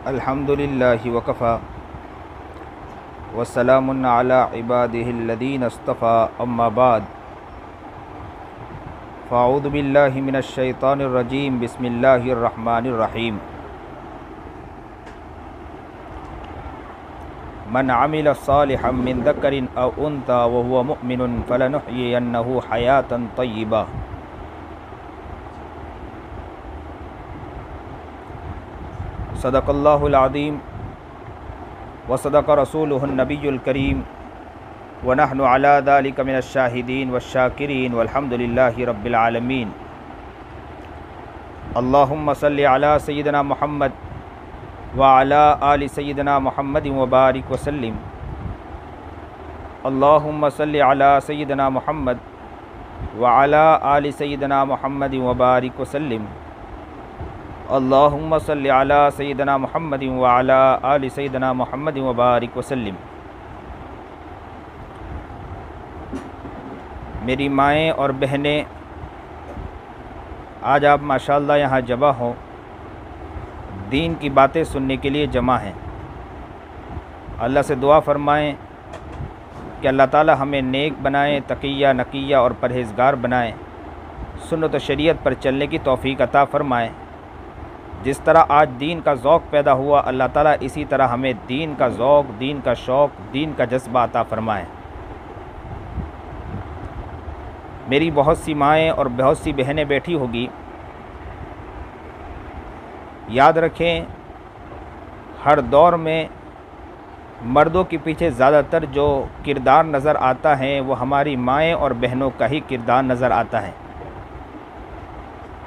अल्हम्दुलिल्लाहि वकफ़ा वस्सलामुन अला इबादिहिल्लज़ीना इस्तफ़ा अम्मा बाद फ़अऊज़ु बिल्लाहि मिनश शैतानिर रजीम बिस्मिल्लाहिर रहमानिर रहीम। मन अमिल सालिहम मिन ज़करिन औ उन्सा व हुवा मुअमिनुन फलनुहयियन्नहु हयातन तय्यिबा। सदक़ल्लाहुल अज़ीम व सदक़ रसूलुहुन नबियुल करीम व नहनु अला ज़ालिका मिनश शाहिदीन वश्शाकिरीन वल्हम्दुलिल्लाहि रब्बिल आलमीन। अल्लाहुम्मा सल्लि अला सय्यिदिना मुहम्मद व अला आलि सय्यिदिना मुहम्मद व बारिक व सल्लिम। अल्लाहुम्मा सल्लि अला सय्यिदिना मुहम्मद व अला आलि सय्यिदिना मुहम्मद व बारिक व सल्लिम। अल्लाहुम्मा सल्लि अला सय्यिदिना मुहम्मद व अला आलि सय्यिदिना मुहम्मद व बारिक व सल्लिम। मेरी माएँ और बहनें, आज आप माशाअल्लाह यहाँ जमा हो, दीन की बातें सुनने के लिए जमा हैं। अल्लाह से दुआ फरमाएं कि अल्लाह ताला हमें नेक बनाएं, तकिया नकिया और परहेज़गार बनाएं, सुन्नत व शरीयत पर चलने की तौफ़ीक अता फ़रमाएं। जिस तरह आज दीन का ज़ौक़ पैदा हुआ, अल्लाह ताला इसी तरह हमें दीन का ज़ौक़, दीन का शौक़, दीन का जज्बा अता फ़रमाएं। मेरी बहुत सी माएँ और बहुत सी बहनें बैठी होगी, याद रखें हर दौर में मर्दों के पीछे ज़्यादातर जो किरदार नज़र आता है वो हमारी माएँ और बहनों का ही किरदार नज़र आता है।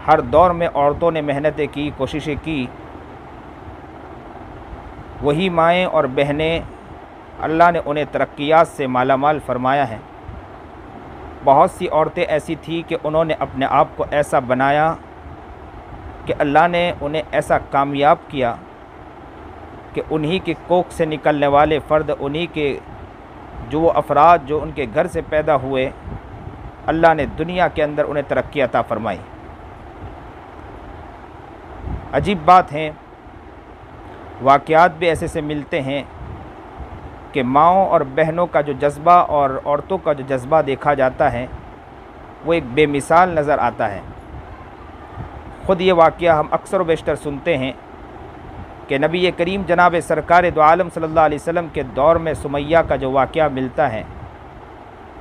हर दौर में औरतों ने मेहनतें की, कोशिशें की, वही माएँ और बहनें अल्लाह ने उन्हें तरक्कियात से मालामाल फरमाया है। बहुत सी औरतें ऐसी थी कि उन्होंने अपने आप को ऐसा बनाया कि अल्लाह ने उन्हें ऐसा कामयाब किया कि उन्हीं के कोख से निकलने वाले फ़र्द, उन्हीं के जो वो अफराद जो उनके घर से पैदा हुए, अल्लाह ने दुनिया के अंदर उन्हें तरक्की अता फ़रमाई। अजीब बात है, वाक़यात भी ऐसे से मिलते हैं कि माँओं और बहनों का जो जज्बा और औरतों का जो जज्बा देखा जाता है वो एक बेमिसाल नज़र आता है। ख़ुद ये वाक़या हम अक्सर व बेशतर सुनते हैं कि नबी करीम जनाब सरकार दो आलम सल्लल्लाहु अलैहि वसल्लम के दौर में सुमैया का जो वाक़या मिलता है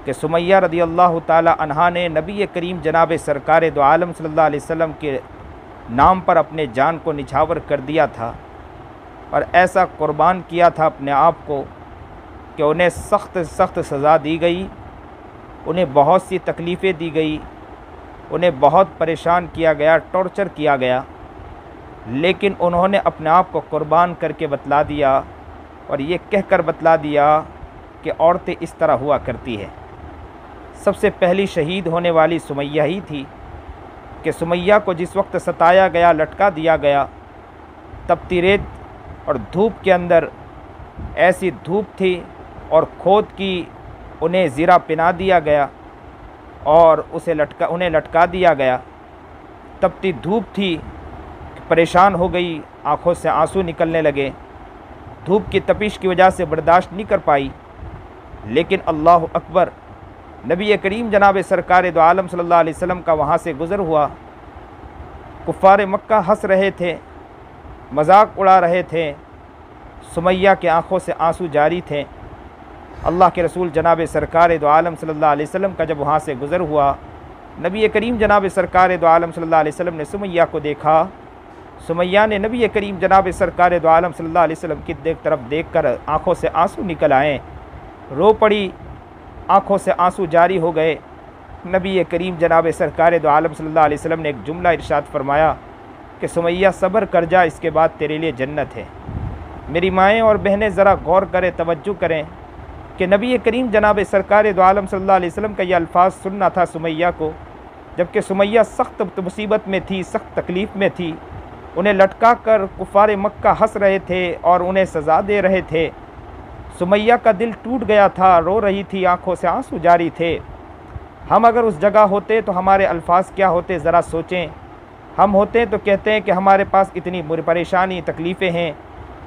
कि सुमैया रज़ी अल्लाह ताला अन्हा ने नबी करीम जनाब सरकार दो आलम सल्लल्लाहु अलैहि वसल्लम के नाम पर अपने जान को निछावर कर दिया था और ऐसा कुर्बान किया था अपने आप को कि उन्हें सख्त सख्त सज़ा दी गई, उन्हें बहुत सी तकलीफ़ें दी गई, उन्हें बहुत परेशान किया गया, टॉर्चर किया गया, लेकिन उन्होंने अपने आप को कुर्बान करके बतला दिया और ये कहकर बतला दिया कि औरतें इस तरह हुआ करती है। सबसे पहली शहीद होने वाली सुमैया ही थी कि सुमैया को जिस वक्त सताया गया, लटका दिया गया, तपती रेत और धूप के अंदर, ऐसी धूप थी और खोद की उन्हें ज़ीरा पिना दिया गया और उन्हें लटका दिया गया। तपती धूप थी, परेशान हो गई, आँखों से आंसू निकलने लगे, धूप की तपिश की वजह से बर्दाश्त नहीं कर पाई। लेकिन अल्लाह अकबर, नबी करीम जनाब सरकार दो आलम सल्लल्लाहु अलैहि वसल्लम का वहाँ से गुज़र हुआ। कुफ़ार मक्का हंस रहे थे, मजाक उड़ा रहे थे, सुमैया के आँखों से आंसू जारी थे। अल्लाह के रसूल जनाब सरकार दो आलम सल्लल्लाहु अलैहि वसल्लम का जब वहाँ से गुज़र हुआ, नबी करीम जनाब सरकार दो आलम सल्लल्लाहु अलैहि वसल्लम ने सुमैया को देखा। सुमैया ने नबी करीम जनाब सरकार दो आलम सल्लल्लाहु अलैहि वसल्लम की तरफ देखकर आँखों से आंसू निकल आए, रो पड़ी, आँखों से आंसू जारी हो गए। नबी करीम जनाब सरकार दो आलम सल्लल्लाहु अलैहि वसल्लम ने एक जुमला इरशाद फरमाया कि सुमैया सब्र कर जा, इसके बाद तेरे लिए जन्नत है। मेरी माएँ और बहनें ज़रा गौर करें, तवज्जो करें कि नबी करीम जनाब सरकार दो आलम सल्लल्लाहु अलैहि वसल्लम का ये अल्फाज सुनना था सुमैया को, जबकि सुमैया सख्त मुसीबत में थी, सख्त तकलीफ़ में थी। उन्हें लटका कर कुफ़ार मक्का हंस रहे थे और उन्हें सज़ा दे रहे थे। सुमैया का दिल टूट गया था, रो रही थी, आँखों से आंसू जारी थे। हम अगर उस जगह होते तो हमारे अल्फाज क्या होते, ज़रा सोचें। हम होते तो कहते हैं कि हमारे पास इतनी परेशानी तकलीफ़ें हैं,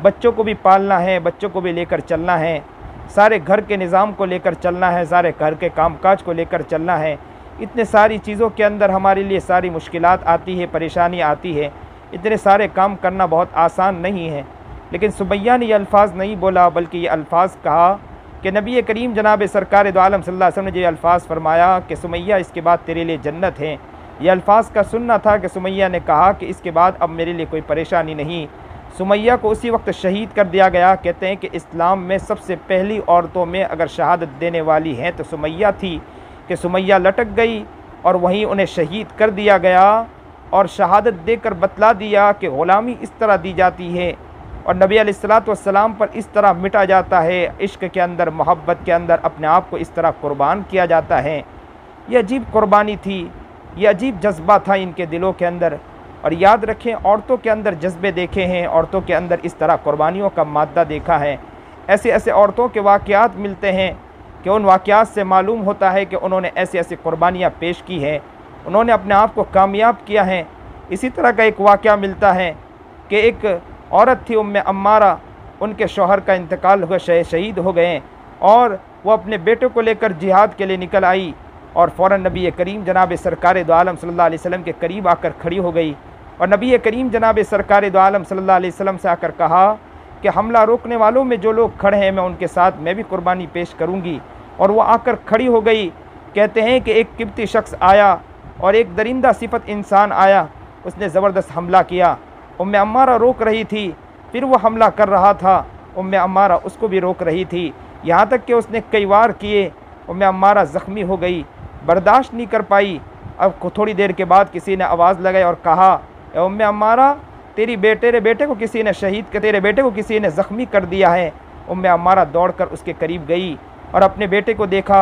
बच्चों को भी पालना है, बच्चों को भी लेकर चलना है, सारे घर के निज़ाम को लेकर चलना है, सारे घर के कामकाज को लेकर चलना है। इतने सारी चीज़ों के अंदर हमारे लिए सारी मुश्किलात आती है, परेशानी आती है। इतने सारे काम करना बहुत आसान नहीं है। लेकिन सुमैया ने ये अल्फाज नहीं बोला, बल्कि ये अल्फाज कहा कि नबी करीम जनाब सरकार दो आलम सल्लल्लाहु अलैहि वसल्लम ने ये अल्फाज फरमाया कि सुमैया इसके बाद तेरे लिए जन्नत है। ये अल्फाज का सुनना था कि सुमैया ने कहा कि इसके बाद अब मेरे लिए कोई परेशानी नहीं। सुमैया को उसी वक्त शहीद कर दिया गया। कहते हैं कि इस्लाम में सबसे पहली औरतों में अगर शहादत देने वाली हैं तो सुमैया थी, कि सुमैया लटक गई और वहीं उन्हें शहीद कर दिया गया और शहादत देकर बतला दिया कि ग़ुलामी इस तरह दी जाती है और नबी अलैहिस्सलातु वस्सलाम पर इस तरह मिटा जाता है, इश्क के अंदर, मोहब्बत के अंदर अपने आप को इस तरह कुर्बान किया जाता है। ये अजीब कुर्बानी थी, ये अजीब जज्बा था इनके दिलों के अंदर। और याद रखें, औरतों के अंदर जज्बे देखे हैं, औरतों के अंदर इस तरह कुर्बानियों का मादा देखा है। ऐसे ऐसे औरतों के वाक़यात मिलते हैं कि उन वाक़यात से मालूम होता है कि उन्होंने ऐसी ऐसी कुर्बानियाँ पेश की हैं, उन्होंने अपने आप को कामयाब किया है। इसी तरह का एक वाक़या मिलता है कि एक औरत थी उम्मे अम्मारा, उनके शौहर का इंतकाल हुआ, शहीद हो गए और वो अपने बेटे को लेकर जिहाद के लिए निकल आई और फ़ौरन नबी करीम जनाब सरकार दो आलम सल्लल्लाहु अलैहि वसल्लम के करीब आकर खड़ी हो गई और नबी करीम जनाब सरकार दो आलम सल्लल्लाहु अलैहि वसल्लम से आकर कहा कि हमला रोकने वालों में जो लोग खड़े हैं मैं उनके साथ मैं भी कुर्बानी पेश करूँगी। और वो आकर खड़ी हो गई। कहते हैं कि एक किब्ती शख्स आया और एक दरिंदा सिफत इंसान आया, उसने ज़बरदस्त हमला किया। उम्मे अम्मारा रोक रही थी, फिर वो हमला कर रहा था, उम्मे अम्मारा उसको भी रोक रही थी, यहाँ तक कि उसने कई वार किए। उम्मे अम्मारा ज़ख्मी हो गई, बर्दाश्त नहीं कर पाई। अब थोड़ी देर के बाद किसी ने आवाज़ लगाई और कहा, उम्मे अम्मारा तेरे बेटे को किसी ने तेरे बेटे को किसी ने ज़ख्मी कर दिया है। उम्मे अम्मारा दौड़कर उसके करीब गई और अपने बेटे को देखा,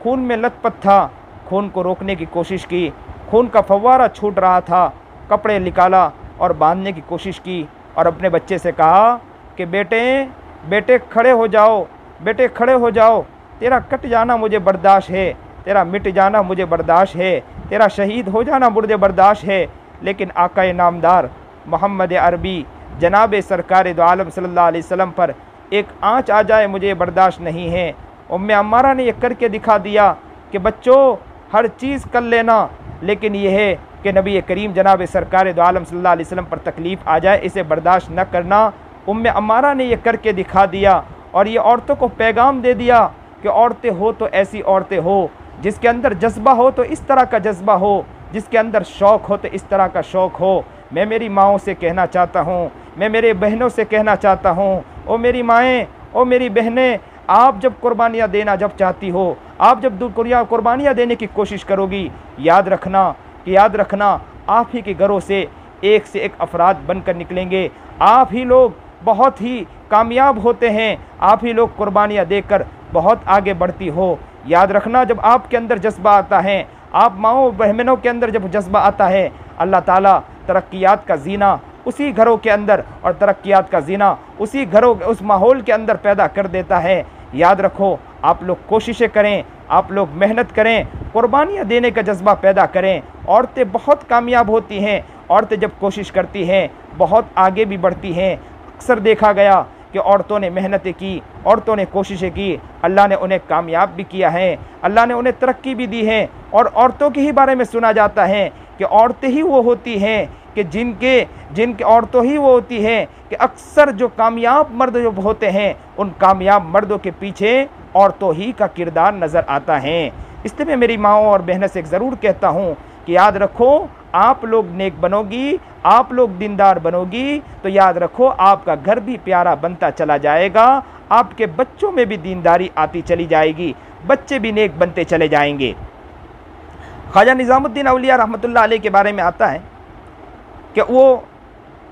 खून में लथपथ था। खून को रोकने की कोशिश की, खून का फव्वारा छूट रहा था। कपड़े निकाला और बांधने की कोशिश की और अपने बच्चे से कहा कि बेटे खड़े हो जाओ, बेटे खड़े हो जाओ, तेरा कट जाना मुझे बर्दाश्त है, तेरा मिट जाना मुझे बर्दाश्त है, तेरा शहीद हो जाना मुझे बर्दाश्त है, लेकिन आका नामदार मोहम्मद अरबी जनाब सरकार दो आलम सल्लल्लाहु अलैहि वसल्लम पर एक आँच आ जाए मुझे बर्दाश्त नहीं है। उम्मे अम्मारा ने यह करके दिखा दिया कि बच्चों हर चीज़ कर लेना, लेकिन यह है कि नबी करीम जनाब सरकार दो आलम सल्लल्लाहु अलैहि वसल्लम पर तकलीफ़ आ जाए, इसे बर्दाश्त न करना। उम्मे अम्मारा ने यह करके दिखा दिया और ये औरतों को पैगाम दे दिया कि औरतें हो तो ऐसी औरतें हो, जिसके अंदर जज्बा हो तो इस तरह का जज्बा हो, जिसके अंदर शौक़ हो तो इस तरह का शौक़ हो। मैं मेरी माओं से कहना चाहता हूँ, मैं मेरे बहनों से कहना चाहता हूँ, ओ मेरी माएँ, ओ मेरी बहनें, आप जब कुर्बानियाँ देना जब चाहती हो, आप जब कुर्बानियाँ देने की कोशिश करोगी, याद रखना आप ही के घरों से एक अफराद बनकर निकलेंगे। आप ही लोग बहुत ही कामयाब होते हैं, आप ही लोग कुर्बानियाँ देकर बहुत आगे बढ़ती हो। याद रखना, जब आपके अंदर जज्बा आता है, आप माओ बहनों के अंदर जब जज्बा आता है, अल्लाह ताला तरक्कियात का जीना उसी घरों के अंदर और तरक्कियात का जीना उसी घरों उस माहौल के अंदर पैदा कर देता है। याद रखो, आप लोग कोशिशें करें, आप लोग मेहनत करें, कुर्बानियाँ देने का जज्बा पैदा करें। औरतें बहुत कामयाब होती हैं, औरतें जब कोशिश करती हैं बहुत आगे भी बढ़ती हैं। अक्सर देखा गया कि औरतों ने मेहनतें की, औरतों ने कोशिशें की, अल्लाह ने उन्हें कामयाब भी किया है, अल्लाह ने उन्हें तरक्की भी दी है। और औरतों के ही बारे में सुना जाता है कि औरतें ही वो होती हैं कि जिनके औरतों ही वो होती हैं कि अक्सर जो कामयाब मर्द जो होते हैं, उन कामयाब मर्दों के पीछे औरतों ही का किरदार नज़र आता है। इसलिए मैं मेरी माँओं और बहनों से ज़रूर कहता हूँ कि याद रखो, आप लोग नेक बनोगी, आप लोग दीनदार बनोगी तो याद रखो आपका घर भी प्यारा बनता चला जाएगा, आपके बच्चों में भी दीनदारी आती चली जाएगी, बच्चे भी नेक बनते चले जाएंगे। ख्वाजा निज़ामुद्दीन औलिया रहमतुल्लाह अलैह के बारे में आता है कि वो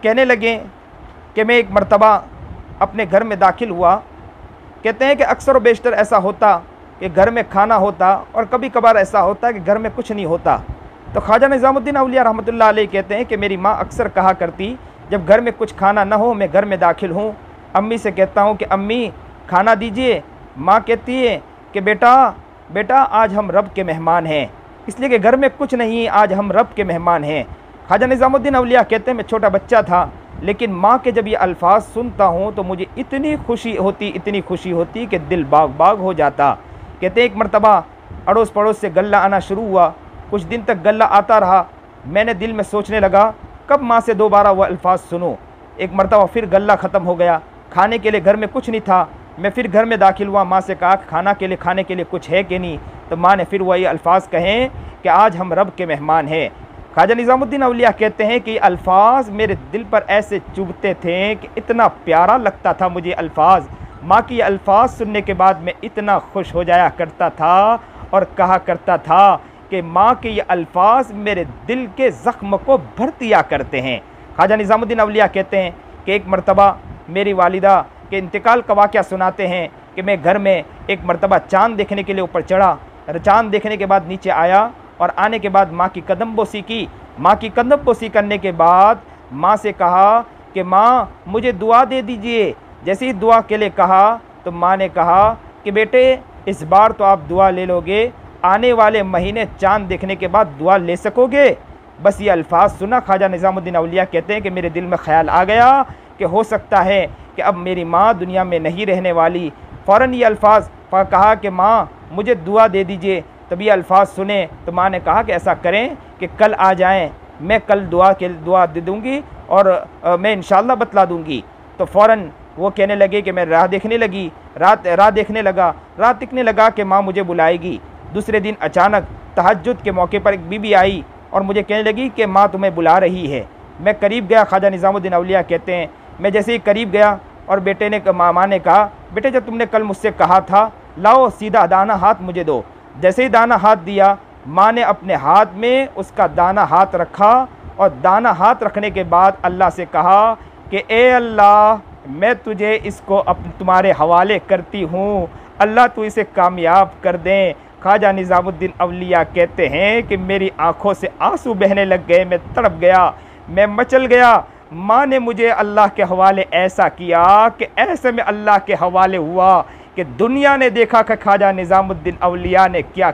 कहने लगे कि मैं एक मर्तबा अपने घर में दाखिल हुआ। कहते हैं कि अक्सर व बेशतर ऐसा होता कि घर में खाना होता और कभी कभार ऐसा होता कि घर में कुछ नहीं होता। तो ख्वाजा निज़ामुद्दीन औलिया रहमतुल्लाह अलैह कहते हैं कि मेरी माँ अक्सर कहा करती, जब घर में कुछ खाना ना हो, मैं घर में दाखिल हूँ, अम्मी से कहता हूँ कि अम्मी खाना दीजिए। माँ कहती है कि बेटा आज हम रब के मेहमान हैं, इसलिए कि घर में कुछ नहीं, आज हम रब के मेहमान हैं। ख्वाजा निज़ामुद्दीन औलिया कहते हैं मैं छोटा बच्चा था, लेकिन माँ के जब ये अल्फाज सुनता हूँ तो मुझे इतनी खुशी होती कि दिल बाग बाग हो जाता। कहते एक मरतबा अड़ोस पड़ोस से गल्ला आना शुरू हुआ, कुछ दिन तक गल्ला आता रहा। मैंने दिल में सोचने लगा कब माँ से दोबारा वह अल्फाज सुनूं। एक मरतबा फिर गल्ला ख़त्म हो गया, खाने के लिए घर में कुछ नहीं था। मैं फिर घर में दाखिल हुआ, माँ से कहा खाने के लिए कुछ है कि नहीं। तो माँ ने फिर वही अल्फाज कहें कि आज हम रब के मेहमान हैं। ख्वाजा निज़ामुद्दीन औलिया कहते हैं कि अल्फाज मेरे दिल पर ऐसे चुभते थे कि इतना प्यारा लगता था मुझे अल्फाज। माँ की अल्फाज सुनने के बाद मैं इतना खुश हो जाया करता था और कहा करता था कि माँ के ये अल्फाज मेरे दिल के ज़ख्म को भर दिया करते हैं। ख्वाजा निज़ामुद्दीन औलिया कहते हैं कि एक मरतबा मेरी वालिदा के इंतकाल का वाक़या सुनाते हैं कि मैं घर में एक मरतबा चाँद देखने के लिए ऊपर चढ़ा। चाँद देखने के बाद नीचे आया और आने के बाद माँ की कदम बोसी की। माँ की कदम बोसी करने के बाद माँ से कहा कि माँ मुझे दुआ दे दीजिए। जैसे ही दुआ के लिए कहा तो माँ ने कहा कि बेटे इस बार तो आप दुआ ले लोगे, आने वाले महीने चाँद देखने के बाद दुआ ले सकोगे। बस ये अल्फाज सुना ख्वाजा निज़ामुद्दीन औलिया कहते हैं कि मेरे दिल में ख्याल आ गया कि हो सकता है कि अब मेरी माँ दुनिया में नहीं रहने वाली। फ़ौरन ये अल्फाज कहा कि माँ मुझे दुआ दे दीजिए। तब ये अल्फाज सुने तो माँ ने कहा कि ऐसा करें कि कल आ जाएं, मैं कल दुआ दे दूँगी और मैं इंशाअल्लाह बतला दूँगी। तो फ़ौरन वो कहने लगे कि मैं राह देखने लगा कि माँ मुझे बुलाएगी। दूसरे दिन अचानक तहज्जुद के मौके पर एक बीबी आई और मुझे कहने लगी कि माँ तुम्हें बुला रही है। मैं करीब गया। ख्वाजा निज़ामुद्दीन औलिया कहते हैं मैं जैसे ही करीब गया और बेटे ने माँ ने कहा बेटे जब तुमने कल मुझसे कहा था लाओ सीधा दाना हाथ मुझे दो। जैसे ही दाना हाथ दिया माँ ने अपने हाथ में उसका दाना हाथ रखा और दाना हाथ रखने के बाद अल्लाह से कहा कि ए अल्लाह मैं तुझे इसको तुम्हारे हवाले करती हूँ, अल्लाह तू इसे कामयाब कर दें। ख्वाजा निज़ामुद्दीन औलिया कहते हैं कि मेरी आंखों से आंसू बहने लग गए, मैं तड़प गया, मैं मचल गया। माँ ने मुझे अल्लाह के हवाले ऐसा किया कि ऐसे में अल्लाह के हवाले हुआ कि दुनिया ने देखा कि ख्वाजा निज़ामुद्दीन औलिया ने क्या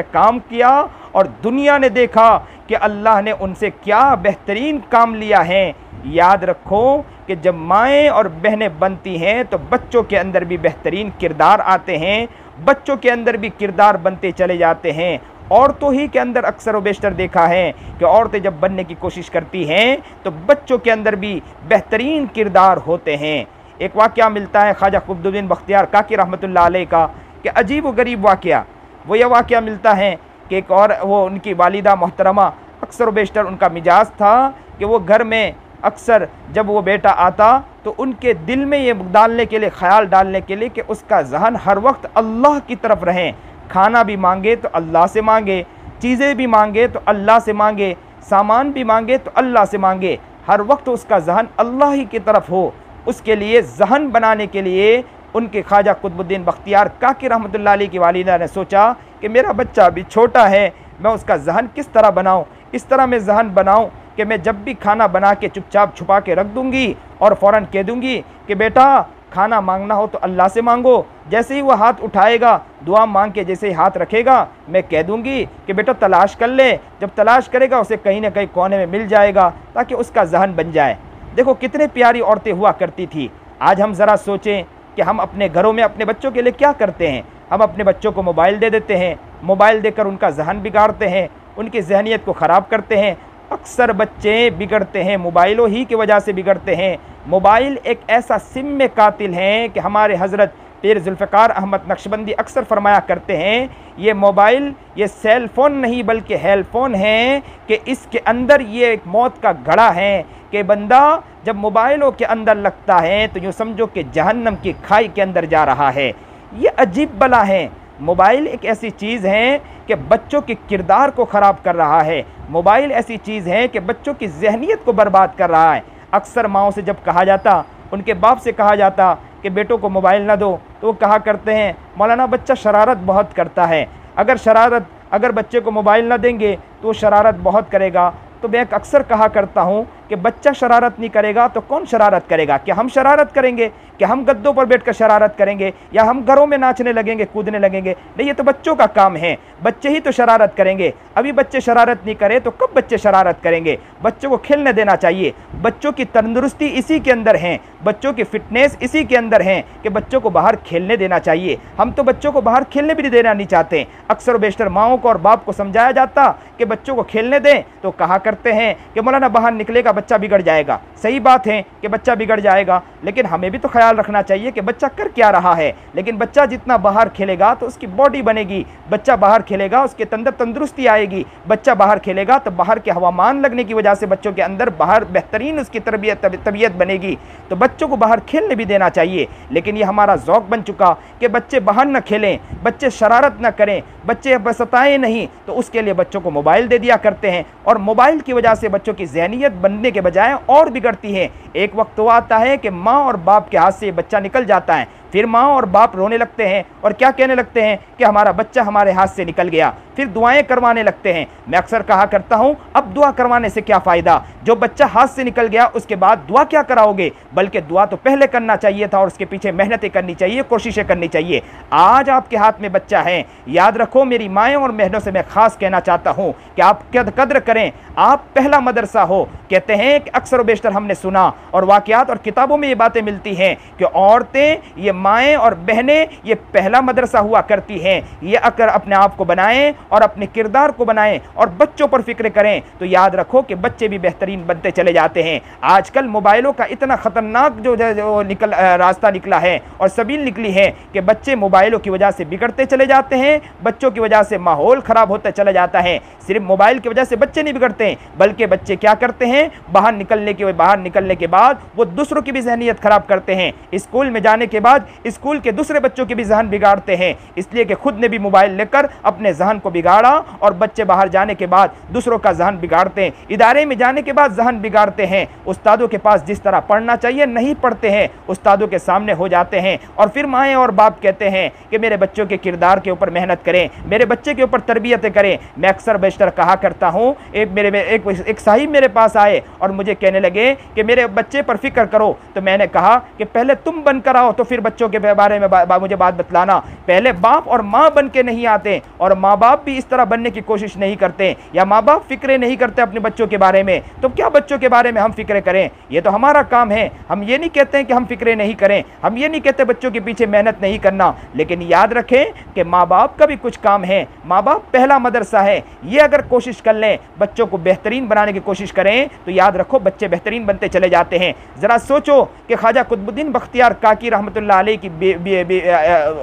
काम किया और दुनिया ने देखा कि अल्लाह ने उनसे क्या बेहतरीन काम लिया है। याद रखो कि जब माएँ और बहनें बनती हैं तो बच्चों के अंदर भी बेहतरीन किरदार आते हैं, बच्चों के अंदर भी किरदार बनते चले जाते हैं। औरतों ही के अंदर अक्सर व बेशतर देखा है कि औरतें जब बनने की कोशिश करती हैं तो बच्चों के अंदर भी बेहतरीन किरदार होते हैं। एक वाक़या मिलता है ख्वाजा कुतुबुद्दीन बख्तियार काकी रहमतुल्लाह अलैह का कि अजीब व गरीब वाक़या। वो यह वाक़या मिलता है कि एक और वो उनकी वालिदा मोहतरमा अक्सर व बेशतर उनका मिजाज था कि वो घर में अक्सर जब वो बेटा आता तो उनके दिल में ये डालने के लिए ख्याल डालने के लिए कि उसका जहन हर वक्त अल्लाह की तरफ रहे। खाना भी मांगे तो अल्लाह से मांगे, चीज़ें भी मांगे तो अल्लाह से मांगे, सामान भी मांगे तो अल्लाह से मांगे, हर वक्त उसका जहन अल्लाह ही की तरफ हो। उसके लिए जहन बनाने के लिए उनके ख्वाजा कुतुबुद्दीन बख्तियार काकी रहमतुल्लाह अलैह की वालिदा ने सोचा कि मेरा बच्चा अभी छोटा है, मैं उसका जहन किस तरह बनाऊँ। इस तरह मैं जहन बनाऊँ कि मैं जब भी खाना बना के चुपचाप छुपा के रख दूँगी और फ़ौरन कह दूँगी कि बेटा खाना मांगना हो तो अल्लाह से मांगो। जैसे ही वह हाथ उठाएगा दुआ मांग के जैसे ही हाथ रखेगा मैं कह दूँगी कि बेटा तलाश कर ले। जब तलाश करेगा उसे कहीं ना कहीं कोने में मिल जाएगा ताकि उसका जहन बन जाए। देखो कितने प्यारी औरतें हुआ करती थी। आज हम ज़रा सोचें कि हम अपने घरों में अपने बच्चों के लिए क्या करते हैं। हम अपने बच्चों को मोबाइल दे देते हैं, मोबाइल देकर उनका जहन बिगाड़ते हैं, उनकी जहनीत को ख़राब करते हैं। अक्सर बच्चे बिगड़ते हैं मोबाइलों ही की वजह से बिगड़ते हैं। मोबाइल एक ऐसा सिम में कातिल है कि हमारे हज़रत पीर जुल्फ़िकार अहमद नक्शबंदी अक्सर फरमाया करते हैं ये मोबाइल ये सेल फ़ोन नहीं बल्कि हेलफोन है कि इसके अंदर ये एक मौत का घड़ा है कि बंदा जब मोबाइलों के अंदर लगता है तो यूँ समझो कि जहन्नम की खाई के अंदर जा रहा है। ये अजीब बला है। मोबाइल एक ऐसी चीज़ है कि बच्चों के किरदार को ख़राब कर रहा है। मोबाइल ऐसी चीज़ है कि बच्चों की जहनीत को बर्बाद कर रहा है। अक्सर माओं से जब कहा जाता, उनके बाप से कहा जाता कि बेटों को मोबाइल ना दो तो वो कहा करते हैं मौलाना बच्चा शरारत बहुत करता है, अगर बच्चे को मोबाइल ना देंगे तो वो शरारत बहुत करेगा। तो मैं अक्सर कहा करता हूँ कि बच्चा शरारत नहीं करेगा तो कौन शरारत करेगा? क्या हम शरारत करेंगे? क्या हम गद्दों पर बैठकर शरारत करेंगे? या हम घरों में नाचने लगेंगे, कूदने लगेंगे? नहीं, ये तो बच्चों का काम है, बच्चे ही तो शरारत करेंगे। अभी बच्चे शरारत नहीं करें तो कब बच्चे शरारत करेंगे? बच्चों को खेलने देना चाहिए। बच्चों की तंदुरुस्ती इसी के अंदर है, बच्चों की फिटनेस इसी के अंदर है कि बच्चों को बाहर खेलने देना चाहिए। हम तो बच्चों को बाहर खेलने भी देना नहीं चाहते। अक्सर बेशतर माओं को और बाप को समझाया जाता कि बच्चों को खेलने दें तो कहा करते हैं कि मौलाना बाहर निकलेगा बच्चा बिगड़ जाएगा। सही बात है कि बच्चा बिगड़ जाएगा, लेकिन हमें भी तो ख्याल रखना चाहिए कि बच्चा कर क्या रहा है। लेकिन बच्चा जितना बाहर खेलेगा तो उसकी बॉडी बनेगी, बच्चा बाहर खेलेगा उसके अंदर तंदुरुस्ती आएगी, बच्चा बाहर खेलेगा तो बाहर के हवामान लगने की वजह से बच्चों के अंदर बाहर बेहतरीन उसकी तबीयत बनेगी। तो बच्चों को बाहर खेलने भी देना चाहिए। लेकिन ये हमारा ज़ौक बन चुका कि बच्चे बाहर न खेलें, बच्चे शरारत न करें, बच्चे सताएं नहीं, तो उसके लिए बच्चों को मोबाइल दे दिया करते हैं। और मोबाइल की वजह से बच्चों की ज़हनियत बनने के बजाय और बिगड़ती है। एक वक्त तो आता है कि माँ और बाप के हाथ से बच्चा निकल जाता है, फिर माँ और बाप रोने लगते हैं और क्या कहने लगते हैं कि हमारा बच्चा हमारे हाथ से निकल गया, फिर दुआएं करवाने लगते हैं। मैं अक्सर कहा करता हूं, अब दुआ करवाने से क्या फ़ायदा? जो बच्चा हाथ से निकल गया उसके बाद दुआ क्या कराओगे? बल्कि दुआ तो पहले करना चाहिए था और उसके पीछे मेहनतें करनी चाहिए, कोशिशें करनी चाहिए। आज आपके हाथ में बच्चा है, याद रखो, मेरी माएँ और बहनों से मैं ख़ास कहना चाहता हूँ कि आप कद्र करें। आप पहला मदरसा हो। कहते हैं कि अक्सर बेशतर हमने सुना और वाक़यात और किताबों में ये बातें मिलती हैं कि औरतें, ये माएँ और बहनें, ये पहला मदरसा हुआ करती हैं। ये अगर अपने आप को बनाएं और अपने किरदार को बनाएं और बच्चों पर फिक्र करें तो याद रखो कि बच्चे भी बेहतरीन बनते चले जाते हैं। आजकल मोबाइलों का इतना ख़तरनाक जो रास्ता निकला है और सबील निकली है कि बच्चे मोबाइलों की वजह से बिगड़ते चले जाते हैं, बच्चों की वजह से माहौल ख़राब होता चला जाता है। सिर्फ मोबाइल की वजह से बच्चे नहीं बिगड़ते, बल्कि बच्चे क्या करते हैं, बाहर निकलने के बाद वो दूसरों की भी जहनियत ख़राब करते हैं। स्कूल में जाने के बाद स्कूल के दूसरे बच्चों के भी जहन बिगाड़ते हैं, इसलिए कि खुद ने भी मोबाइल लेकर अपने जहन को बिगाड़ा और बच्चे बाहर जाने के बाद दूसरों का जहन बिगाड़ते हैं, इदारे में जाने के बाद जहन बिगाड़ते हैं। उस्तादों के पास जिस तरह पढ़ना चाहिए नहीं पढ़ते हैं, उस्तादों के सामने हो जाते हैं और फिर माएँ और बाप कहते हैं कि मेरे बच्चों के किरदार के ऊपर मेहनत करें, मेरे बच्चे के ऊपर तरबियतें करें। मैं अक्सर बेशतर कहा करता हूँ, एक साहिब मेरे पास आए और मुझे कहने लगे कि मेरे बच्चे पर फिक्र करो। तो मैंने कहा कि पहले तुम बनकर आओ तो फिर बच्चों के बारे में मुझे बात बतलाना। पहले बाप और माँ बन के नहीं आते और माँ बाप भी इस तरह बनने की कोशिश नहीं करते, या माँ बाप फिक्रे नहीं करते अपने बच्चों के बारे में, तो क्या बच्चों के बारे में हम फिक्रे करें? ये तो हमारा काम है। हम ये नहीं कहते हैं कि हम फिक्रे नहीं करें, हम ये नहीं कहते बच्चों के पीछे मेहनत नहीं करना, लेकिन याद रखें कि माँ बाप का भी कुछ काम है। माँ बाप पहला मदरसा है। ये अगर कोशिश कर लें, बच्चों को बेहतरीन बनाने की कोशिश करें, तो याद रखो बच्चे बेहतरीन बनते चले जाते हैं। ज़रा सोचो कि ख्वाजा कुतुबुद्दीन बख्तियार काकी रहमतुल्लाह अलैह की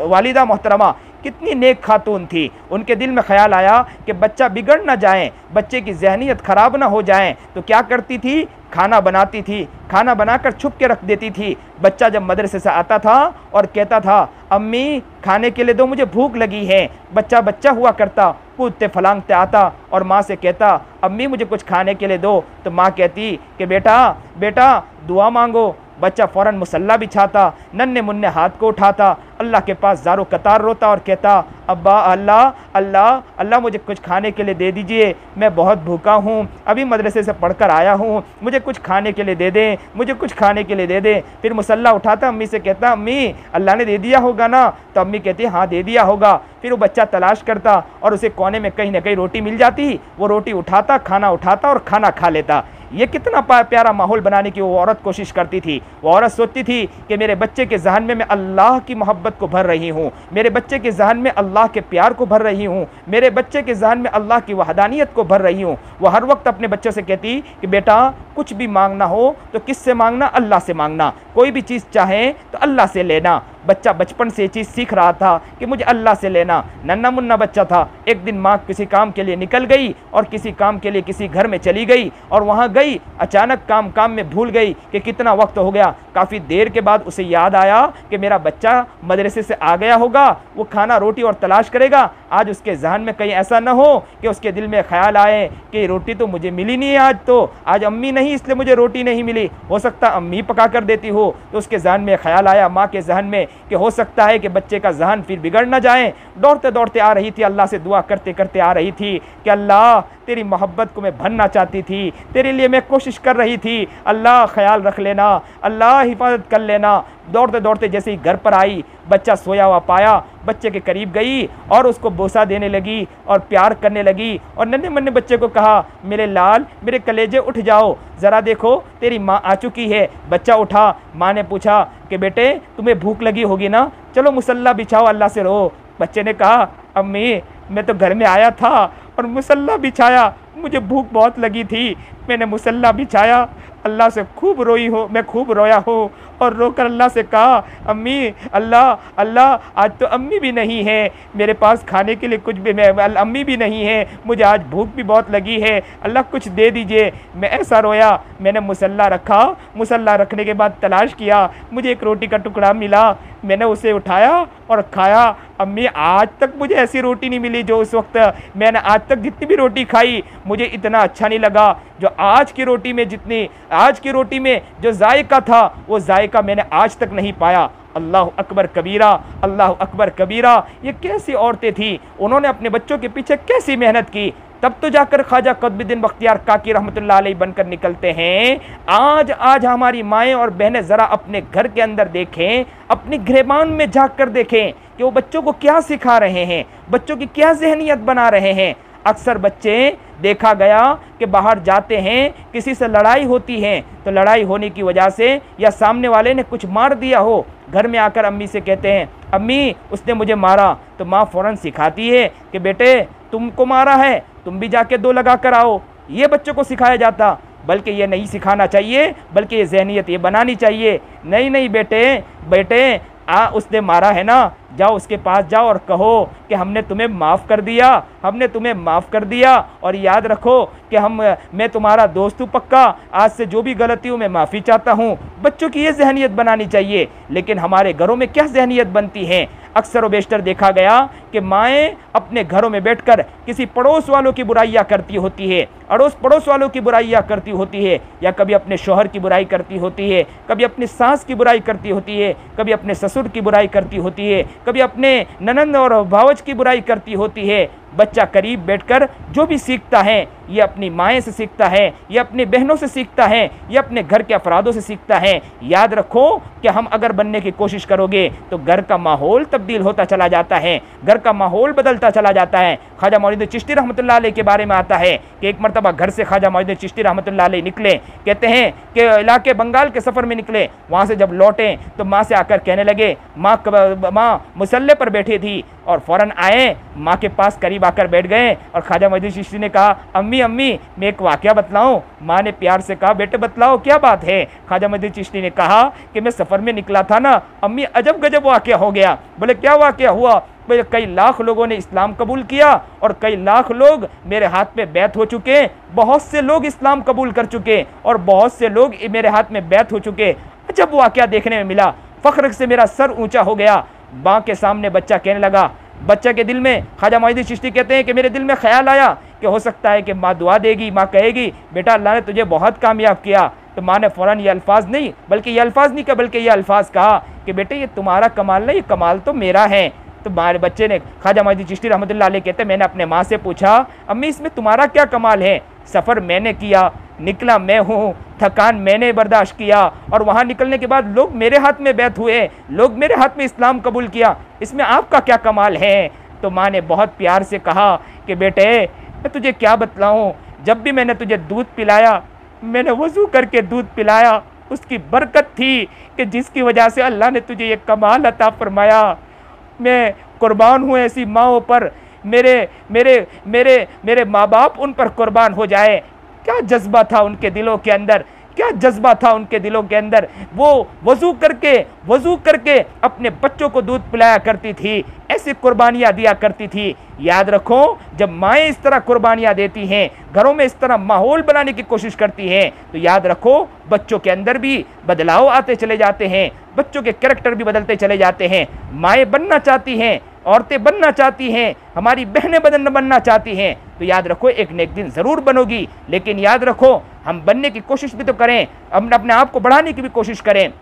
वालिदा मोहतरमा कितनी नेक खातून थी। उनके दिल में ख्याल आया कि बच्चा बिगड़ ना जाए, बच्चे की जहनीत ख़राब ना हो जाए, तो क्या करती थी, खाना बनाती थी, खाना बनाकर छुप के रख देती थी। बच्चा जब मदरसे से आता था और कहता था अम्मी खाने के लिए दो, मुझे भूख लगी है, बच्चा हुआ करता, कूदते फलांगते आता और माँ से कहता अम्मी मुझे कुछ खाने के लिए दो। तो माँ कहती कि बेटा दुआ मांगो। बच्चा फ़ौरन मुसल्ला बिछाता, नन्हे मुन्ने हाथ को उठाता, अल्लाह के पास ज़ारो कतार रोता और कहता अब्बा अल्लाह मुझे कुछ खाने के लिए दे दीजिए, मैं बहुत भूखा हूँ, अभी मदरसे से पढ़कर आया हूँ, मुझे कुछ खाने के लिए दे दें, मुझे कुछ खाने के लिए दे दें। फिर मुसल्ला उठाता, अम्मी से कहता अम्मी अल्लाह ने दे दिया होगा ना? तो अम्मी कहती हाँ दे दिया होगा। फिर वो बच्चा तलाश करता और उसे कोने में कहीं ना कहीं रोटी मिल जाती, वो रोटी उठाता, खाना उठाता और खाना खा लेता। ये कितना प्यारा माहौल बनाने की वो औरत कोशिश करती थी। वो औरत सोचती थी कि मेरे बच्चे के जहन में मैं अल्लाह की मोहब्बत को भर रही हूँ, मेरे बच्चे के जहन में अल्लाह के प्यार को भर रही हूँ, मेरे बच्चे के जहन में अल्लाह की वहदानियत को भर रही हूँ। वो हर वक्त अपने बच्चों से कहती कि बेटा कुछ भी मांगना हो तो किससे मांगना? अल्लाह से मांगना। कोई भी चीज़ चाहे तो अल्लाह से लेना। बच्चा बचपन से ये चीज़ सीख रहा था कि मुझे अल्लाह से लेना। नन्ना मुन्ना बच्चा था। एक दिन माँ किसी काम के लिए निकल गई और किसी काम के लिए किसी घर में चली गई और वहाँ गई, अचानक काम में भूल गई कि कितना वक्त हो गया। काफ़ी देर के बाद उसे याद आया कि मेरा बच्चा मदरसे से आ गया होगा, वो खाना रोटी और तलाश करेगा, आज उसके जहन में कहीं ऐसा ना हो कि उसके दिल में ख्याल आए कि रोटी तो मुझे मिली नहीं है, आज अम्मी नहीं इसलिए मुझे रोटी नहीं मिली, हो सकता अम्मी पका कर देती हो। तो उसके जहन में ख्याल आया, माँ के जहन में, कि हो सकता है कि बच्चे का जहन फिर बिगड़ ना जाए। दौड़ते दौड़ते आ रही थी, अल्लाह से दुआ करते करते आ रही थी कि अल्लाह तेरी मोहब्बत को मैं भरना चाहती थी, तेरे लिए मैं कोशिश कर रही थी, अल्लाह ख्याल रख लेना, अल्लाह हिफाजत कर लेना। दौड़ते दौड़ते जैसे ही घर पर आई, बच्चा सोया हुआ पाया, बच्चे के करीब गई और उसको बोसा देने लगी और प्यार करने लगी और नन्हे मन्ने बच्चे को कहा, मेरे लाल, मेरे कलेजे उठ जाओ, ज़रा देखो तेरी माँ आ चुकी है। बच्चा उठा। माँ ने पूछा कि बेटे तुम्हें भूख लगी होगी ना, चलो मुसल्ला बिछाओ, अल्लाह से रो। बच्चे ने कहा, अम्मी मैं तो घर में आया था और मुसल्ला बिछाया, मुझे भूख बहुत लगी थी, मैंने मुसल्ला बिछाया, अल्लाह से खूब रोई हो, मैं खूब रोया हो और रोकर अल्लाह से कहा, अम्मी अल्लाह अल्लाह आज तो अम्मी भी नहीं है मेरे पास खाने के लिए, कुछ भी मैं अम्मी भी नहीं है, मुझे आज भूख भी बहुत लगी है, अल्लाह कुछ दे दीजिए। मैं ऐसा रोया। मैंने मुसल्ला रखा, मुसल्ला रखने के बाद तलाश किया, मुझे एक रोटी का टुकड़ा मिला, मैंने उसे उठाया और खाया। अम्मी आज तक मुझे ऐसी रोटी नहीं मिली जो उस वक्त मैंने आज तक जितनी भी रोटी खाई मुझे इतना अच्छा नहीं लगा जो आज की रोटी में, जितनी आज की रोटी में जो जायका था वो जायका मैंने आज तक नहीं पाया। अल्लाह अकबर कबीरा, अल्लाह अकबर कबीरा। ये कैसी औरतें थी, उन्होंने अपने बच्चों के पीछे कैसी मेहनत की, तब तो जाकर ख्वाजा कुतुबुद्दीन बख्तियार काकी रहमतुल्लाह अलैह बनकर निकलते हैं। आज हमारी माएँ और बहनें ज़रा अपने घर के अंदर देखें, अपनी गिरबान में झाँक कर देखें कि वो बच्चों को क्या सिखा रहे हैं, बच्चों की क्या जहनियत बना रहे हैं। अक्सर बच्चे देखा गया कि बाहर जाते हैं, किसी से लड़ाई होती है तो लड़ाई होने की वजह से या सामने वाले ने कुछ मार दिया हो, घर में आकर अम्मी से कहते हैं, अम्मी उसने मुझे मारा, तो माँ फ़ौरन सिखाती है कि बेटे तुमको मारा है, तुम भी जाके 2 लगा कर आओ। ये बच्चों को सिखाया जाता, बल्कि ये नहीं सिखाना चाहिए, बल्कि ये जहनियत ये बनानी चाहिए, नहीं नहीं बेटे बेटे उसने मारा है ना, जाओ उसके पास जाओ और कहो कि हमने तुम्हें माफ़ कर दिया, हमने तुम्हें माफ़ कर दिया, और याद रखो कि मैं तुम्हारा दोस्त हूँ पक्का, आज से जो भी गलती हूँ मैं माफ़ी चाहता हूँ। बच्चों की ये जहनियत बनानी चाहिए। लेकिन हमारे घरों में क्या जहनियत बनती है, अक्सर व बेशतर देखा गया कि माएँ अपने घरों में बैठकर किसी पड़ोस वालों की बुराइयाँ करती होती है, अड़ोस पड़ोस वालों की बुराइयाँ करती होती है, या कभी अपने शोहर की बुराई करती होती है, कभी अपनी सास की बुराई करती होती है, कभी अपने ससुर की बुराई करती होती है, कभी अपने ननंद और भावज की बुराई करती होती है। बच्चा करीब बैठकर जो भी सीखता है ये अपनी माएँ से सीखता है, ये अपनी बहनों से सीखता है, ये अपने घर के अफरादों से सीखता है। याद रखो कि हम अगर बनने की कोशिश करोगे तो घर का माहौल तब्दील होता चला जाता है, घर का माहौल बदलता चला जाता है। ख्वाजा मौइनुद्दीन चिश्ती रहमतुल्लाह अलैह के बारे में आता है कि एक मरतबा घर से ख्वाजा मौइनुद्दीन चिश्ती रहमतुल्लाह अलैह निकले, कहते हैं कि इलाके बंगाल के सफ़र में निकले, वहाँ से जब लौटे तो माँ से आकर कहने लगे, माँ मुसल्ले पर बैठी थी, और फ़ौरन आए, माँ के पास करीब आकर बैठ गए और ख्वाजा मौइनुद्दीन चिश्ती ने कहा, अम्मी अम्मी मैं एक वाक़या बतलाऊँ। माँ ने प्यार से कहा, बेटे बतलाओ क्या बात है। ख्वाजा मौइनुद्दीन चिश्ती ने कहा कि मैं सफ़र में निकला था ना अम्मी, अजब गजब वाक़या हो गया। बोले क्या वाक़या हुआ। बोले कई लाख लोगों ने इस्लाम कबूल किया और कई लाख लोग मेरे हाथ में बैत हो चुके, बहुत से लोग इस्लाम कबूल कर चुके और बहुत से लोग मेरे हाथ में बैत हो चुके। अजब वाक़या देखने में मिला, फ़ख्र से मेरा सर ऊंचा हो गया। माँ के सामने बच्चा कहने लगा, बच्चा के दिल में, ख्वाजा मौइनुद्दीन चिश्ती कहते हैं कि मेरे दिल में ख्याल आया कि हो सकता है कि माँ दुआ देगी, माँ कहेगी बेटा अल्लाह ने तुझे बहुत कामयाब किया। तो माँ ने फ़ौरन ये अल्फाज नहीं, बल्कि ये अल्फाज नहीं कहा, बल्कि ये अल्फाज कहा कि बेटे ये तुम्हारा कमाल नहीं, ये कमाल तो मेरा है। तो हमारे बच्चे ने, ख्वाजा मौइनुद्दीन चिश्ती रहमतुल्लाह अलैह कहते हैं, मैंने अपने माँ से पूछा, अम्मी इसमें तुम्हारा क्या कमाल है। सफ़र मैंने किया, निकला मैं हूँ, थकान मैंने बर्दाश्त किया, और वहाँ निकलने के बाद लोग मेरे हाथ में बैत हुए, लोग मेरे हाथ में इस्लाम कबूल किया, इसमें आपका क्या कमाल है। तो माँ ने बहुत प्यार से कहा कि बेटे मैं तुझे क्या बतलाऊँ, जब भी मैंने तुझे दूध पिलाया, मैंने वज़ू करके दूध पिलाया, उसकी बरकत थी कि जिसकी वजह से अल्लाह ने तुझे ये कमाल अता फरमाया। मैं कुर्बान हूँ ऐसी माँओं पर, मेरे मेरे मेरे मेरे माँ बाप उन पर कुर्बान हो जाए। क्या जज्बा था उनके दिलों के अंदर, क्या जज्बा था उनके दिलों के अंदर। वो वज़ू करके अपने बच्चों को दूध पिलाया करती थी, ऐसी कुर्बानियाँ दिया करती थी। याद रखो जब माएँ इस तरह कुर्बानियाँ देती हैं, घरों में इस तरह माहौल बनाने की कोशिश करती हैं, तो याद रखो बच्चों के अंदर भी बदलाव आते चले जाते हैं, बच्चों के कैरेक्टर भी बदलते चले जाते हैं। माएँ बनना चाहती हैं, औरतें बनना चाहती हैं, हमारी बहनें बनना चाहती हैं, तो याद रखो एक न एक दिन ज़रूर बनोगी। लेकिन याद रखो हम बनने की कोशिश भी तो करें, अपने आप को बढ़ाने की भी कोशिश करें।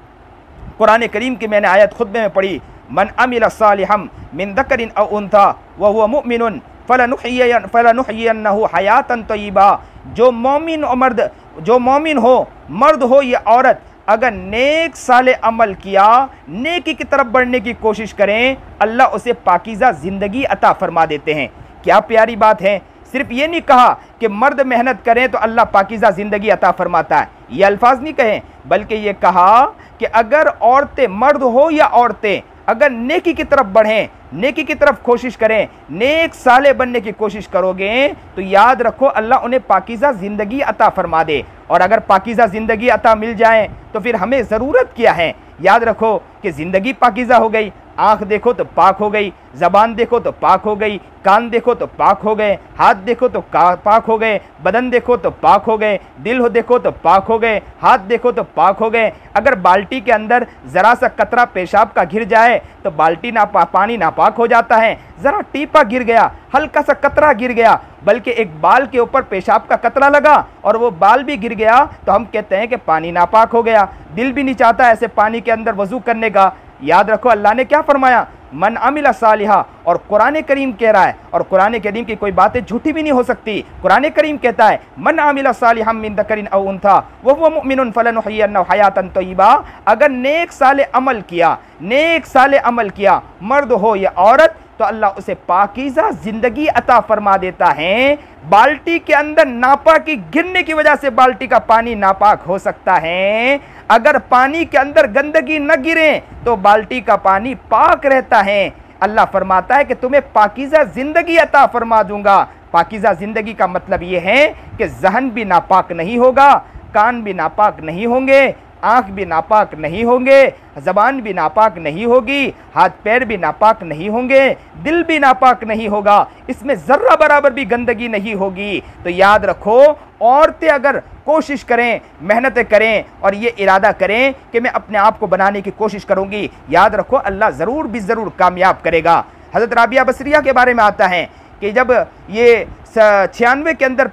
कुरान करीम की मैंने आयत खुतबे में पढ़ी, मन अमिल सालिहम मिन दकरिन औ उन्था व हुवा मुमिनुन फलनुहयियन्नहु हयातन तय्यिबा। जो मोमिन हो, मर्द हो या औरत, अगर नेक साले अमल किया, नेकी की तरफ बढ़ने की कोशिश करें, अल्लाह उसे पाकीज़ा ज़िंदगी अता फरमा देते हैं। क्या प्यारी बात है। सिर्फ ये नहीं कहा कि मर्द मेहनत करें तो अल्लाह पाकीज़ा ज़िंदगी अता फरमाता है, ये अल्फाज नहीं कहे, बल्कि ये कहा कि अगर औरतें, मर्द हो या औरतें, अगर नेकी की तरफ बढ़ें, नेकी की तरफ कोशिश करें, नेक साले बनने की कोशिश करोगे, तो याद रखो अल्लाह उन्हें पाकीज़ा ज़िंदगी अता फरमा दे। और अगर पाकीज़ा ज़िंदगी अता मिल जाए तो फिर हमें ज़रूरत क्या है। याद रखो कि ज़िंदगी पाकीज़ा हो गई, आँख देखो तो पाक हो गई, ज़बान देखो तो पाक हो गई, कान देखो तो पाक हो गए, हाथ देखो तो पाक हो गए, बदन देखो तो पाक हो गए, दिल हो देखो तो पाक हो गए, हाथ देखो तो पाक हो गए। अगर बाल्टी के अंदर ज़रा सा कतरा पेशाब का गिर जाए तो बाल्टी पानी नापाक हो जाता है। ज़रा टीपा गिर गया, हल्का सा कतरा गिर गया, बल्कि एक बाल के ऊपर पेशाब का कतरा लगा और वो बाल भी गिर गया, तो हम कहते हैं कि पानी नापाक हो गया। दिल भी नहीं चाहता ऐसे पानी के अंदर वज़ू करने का। याद रखो अल्लाह ने क्या फरमाया, मन अमिला सालिहा, और कुरान करीम कह रहा है, और कुरान करीम की कोई बातें झूठी भी नहीं हो सकती। कुरान करीम कहता है मन अमिला सालिहम मिन दकरिन औ उन्था व हुवा मुमिनुन फलनुहयियन्नहु हयातन तय्यिबा। अगर नेक साले अमल किया, नेक साले अमल किया, मर्द हो या औरत, तो अल्लाह उसे पाकीज़ा ज़िंदगी अता फरमा देता है। बाल्टी के अंदर नापाकी गिरने की वजह से बाल्टी का पानी नापाक हो सकता है, अगर पानी के अंदर गंदगी न गिरे तो बाल्टी का पानी पाक रहता है। अल्लाह फरमाता है कि तुम्हें पाकीज़ा ज़िंदगी अता फरमा दूंगा। पाकीज़ा ज़िंदगी का मतलब ये है कि जहन भी नापाक नहीं होगा, कान भी नापाक नहीं होंगे, आँख भी नापाक नहीं होंगे, ज़बान भी नापाक नहीं होगी, हाथ पैर भी नापाक नहीं होंगे, दिल भी नापाक नहीं होगा, इसमें ज़र्रा बराबर भी गंदगी नहीं होगी। तो याद रखो औरतें अगर कोशिश करें, मेहनतें करें और ये इरादा करें कि मैं अपने आप को बनाने की कोशिश करूँगी, याद रखो अल्लाह ज़रूर भी ज़रूर कामयाब करेगा। हज़रत राबिया बसरिया के बारे में आता है कि जब ये 96 के अंदर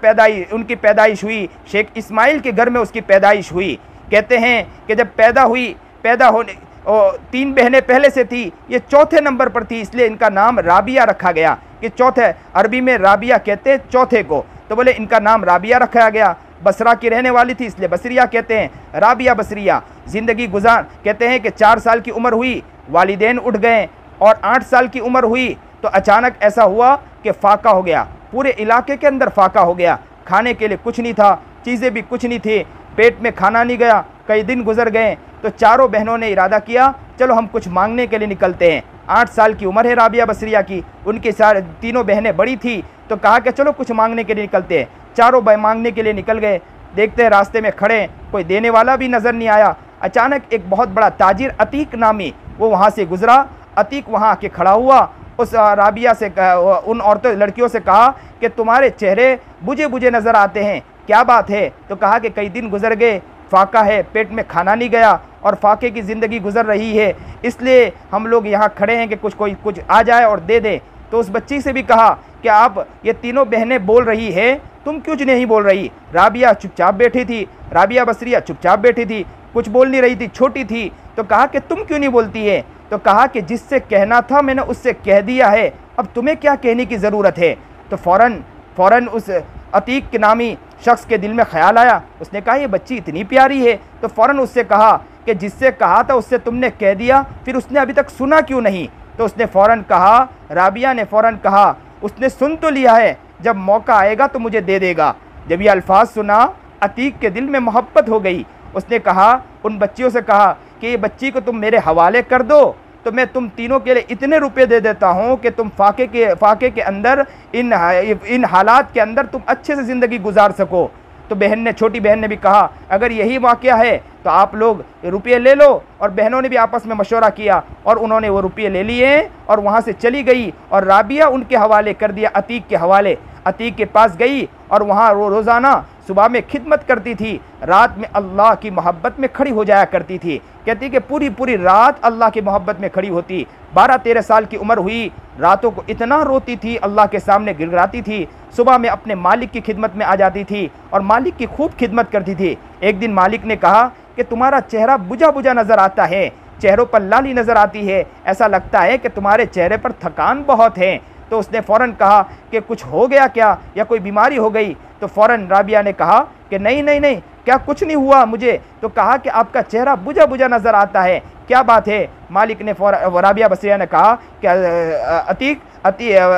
उनकी पैदाइश हुई, शेख इस्माइल के घर में उसकी पैदाइश हुई। कहते हैं कि जब पैदा होने 3 बहनें पहले से थी, ये चौथे नंबर पर थी, इसलिए इनका नाम राबिया रखा गया कि चौथे, अरबी में राबिया कहते हैं चौथे को, तो बोले इनका नाम राबिया रखा गया। बसरा की रहने वाली थी इसलिए बसरिया कहते हैं, राबिया बसरिया। ज़िंदगी गुजार, कहते हैं कि 4 साल की उम्र हुई, वालिदैन उठ गए, और 8 साल की उम्र हुई तो अचानक ऐसा हुआ कि फाका हो गया, पूरे इलाके के अंदर फाका हो गया। खाने के लिए कुछ नहीं था, चीज़ें भी कुछ नहीं थी, पेट में खाना नहीं गया, कई दिन गुजर गए। तो चारों बहनों ने इरादा किया चलो हम कुछ मांगने के लिए निकलते हैं। 8 साल की उम्र है राबिया बसरिया की, उनकी तीनों बहनें बड़ी थी, तो कहा कि चलो कुछ मांगने के लिए निकलते हैं। चारों मांगने के लिए निकल गए। देखते हैं रास्ते में खड़े, कोई देने वाला भी नज़र नहीं आया। अचानक एक बहुत बड़ा ताजिर अतीक नामी वो वहाँ से गुजरा। अतीक वहाँ आके खड़ा हुआ, उस राबिया से उन औरतों लड़कियों से कहा कि तुम्हारे चेहरे बुझे बुझे नज़र आते हैं, क्या बात है? तो कहा कि कई दिन गुजर गए, फाका है, पेट में खाना नहीं गया और फाके की ज़िंदगी गुजर रही है, इसलिए हम लोग यहाँ खड़े हैं कि कुछ आ जाए और दे दे। तो उस बच्ची से भी कहा कि आप ये तीनों बहनें बोल रही है, तुम क्यों नहीं बोल रही? राबिया चुपचाप बैठी थी, राबिया बसरिया चुपचाप बैठी थी, कुछ बोल नहीं रही थी, छोटी थी। तो कहा कि तुम क्यों नहीं बोलती है? तो कहा कि जिससे कहना था मैंने उससे कह दिया है, अब तुम्हें क्या कहने की ज़रूरत है? तो फ़ौरन उस अतीक के नामी शख्स के दिल में ख़्याल आया, उसने कहा ये बच्ची इतनी प्यारी है। तो फ़ौरन उससे कहा कि जिससे कहा था उससे तुमने कह दिया, फिर उसने अभी तक सुना क्यों नहीं? तो उसने फ़ौरन कहा, राबिया ने फ़ौरन कहा, उसने सुन तो लिया है, जब मौका आएगा तो मुझे दे देगा। जब ये अल्फाज सुना अतीक के दिल में मोहब्बत हो गई। उसने कहा, उन बच्चियों से कहा कि ये बच्ची को तुम मेरे हवाले कर दो, तो मैं तुम तीनों के लिए इतने रुपए दे देता हूँ कि तुम फाके के अंदर इन हालात के अंदर तुम अच्छे से ज़िंदगी गुजार सको। तो छोटी बहन ने भी कहा अगर यही वाक़या है तो आप लोग रुपये ले लो। और बहनों ने भी आपस में मशवरा किया और उन्होंने वो रुपये ले लिए और वहाँ से चली गई और राबिया उनके हवाले कर दिया, अतीक के हवाले। अतीक के पास गई और वहाँ रोज़ाना सुबह में खिदमत करती थी, रात में अल्लाह की मोहब्बत में खड़ी हो जाया करती थी। कहती कि पूरी पूरी रात अल्लाह की मोहब्बत में खड़ी होती। 12-13 साल की उम्र हुई, रातों को इतना रोती थी, अल्लाह के सामने गिड़गिड़ाती थी। सुबह में अपने मालिक की खिदमत में आ जाती थी और मालिक की खूब खिदमत करती थी। एक दिन मालिक ने कहा कि तुम्हारा चेहरा बुझा बुझा नज़र आता है, चेहरों पर लाली नज़र आती है, ऐसा लगता है कि तुम्हारे चेहरे पर थकान बहुत है। तो उसने फ़ौरन कहा कि कुछ हो गया क्या, या कोई बीमारी हो गई? तो फ़ौरन राबिया ने कहा कि नहीं नहीं नहीं, क्या कुछ नहीं हुआ मुझे। तो कहा कि आपका चेहरा बुझा बुझा नज़र आता है, क्या बात है? मालिक ने राबिया बसरिया ने कहा कि अतीक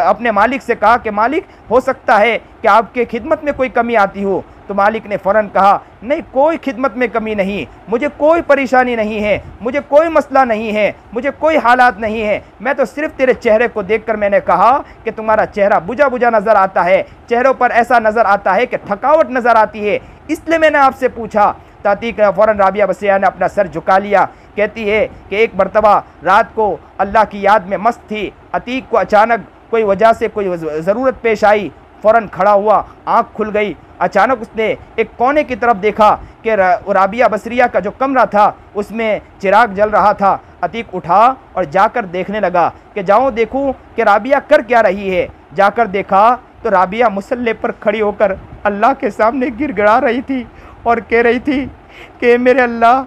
अपने मालिक से कहा कि मालिक, हो सकता है कि आपके खिदमत में कोई कमी आती हो। तो मालिक ने फ़ौरन कहा नहीं, कोई खिदमत में कमी नहीं, मुझे कोई परेशानी नहीं है, मुझे कोई मसला नहीं है, मुझे कोई हालात नहीं है। मैं तो सिर्फ तेरे चेहरे को देखकर मैंने कहा कि तुम्हारा चेहरा बुझा बुझा नज़र आता है, चेहरों पर ऐसा नज़र आता है कि थकावट नज़र आती है, इसलिए मैंने आपसे पूछा। तातीक फ़ौरन राबिया बसरिया ने अपना सर झुका लिया। कहती है कि एक मरतबा रात को अल्लाह की याद में मस्त थी, अतीक को अचानक कोई वजह से कोई ज़रूरत पेश आई, फ़ौरन खड़ा हुआ, आँख खुल गई। अचानक उसने एक कोने की तरफ देखा कि राबिया बसरिया का जो कमरा था उसमें चिराग जल रहा था। अतीक उठा और जाकर देखने लगा कि जाऊँ देखूँ कि राबिया कर क्या रही है। जाकर देखा तो राबिया मुसल्ले पर खड़ी होकर अल्लाह के सामने गिड़गिड़ा रही थी और कह रही थी कि मेरे अल्लाह,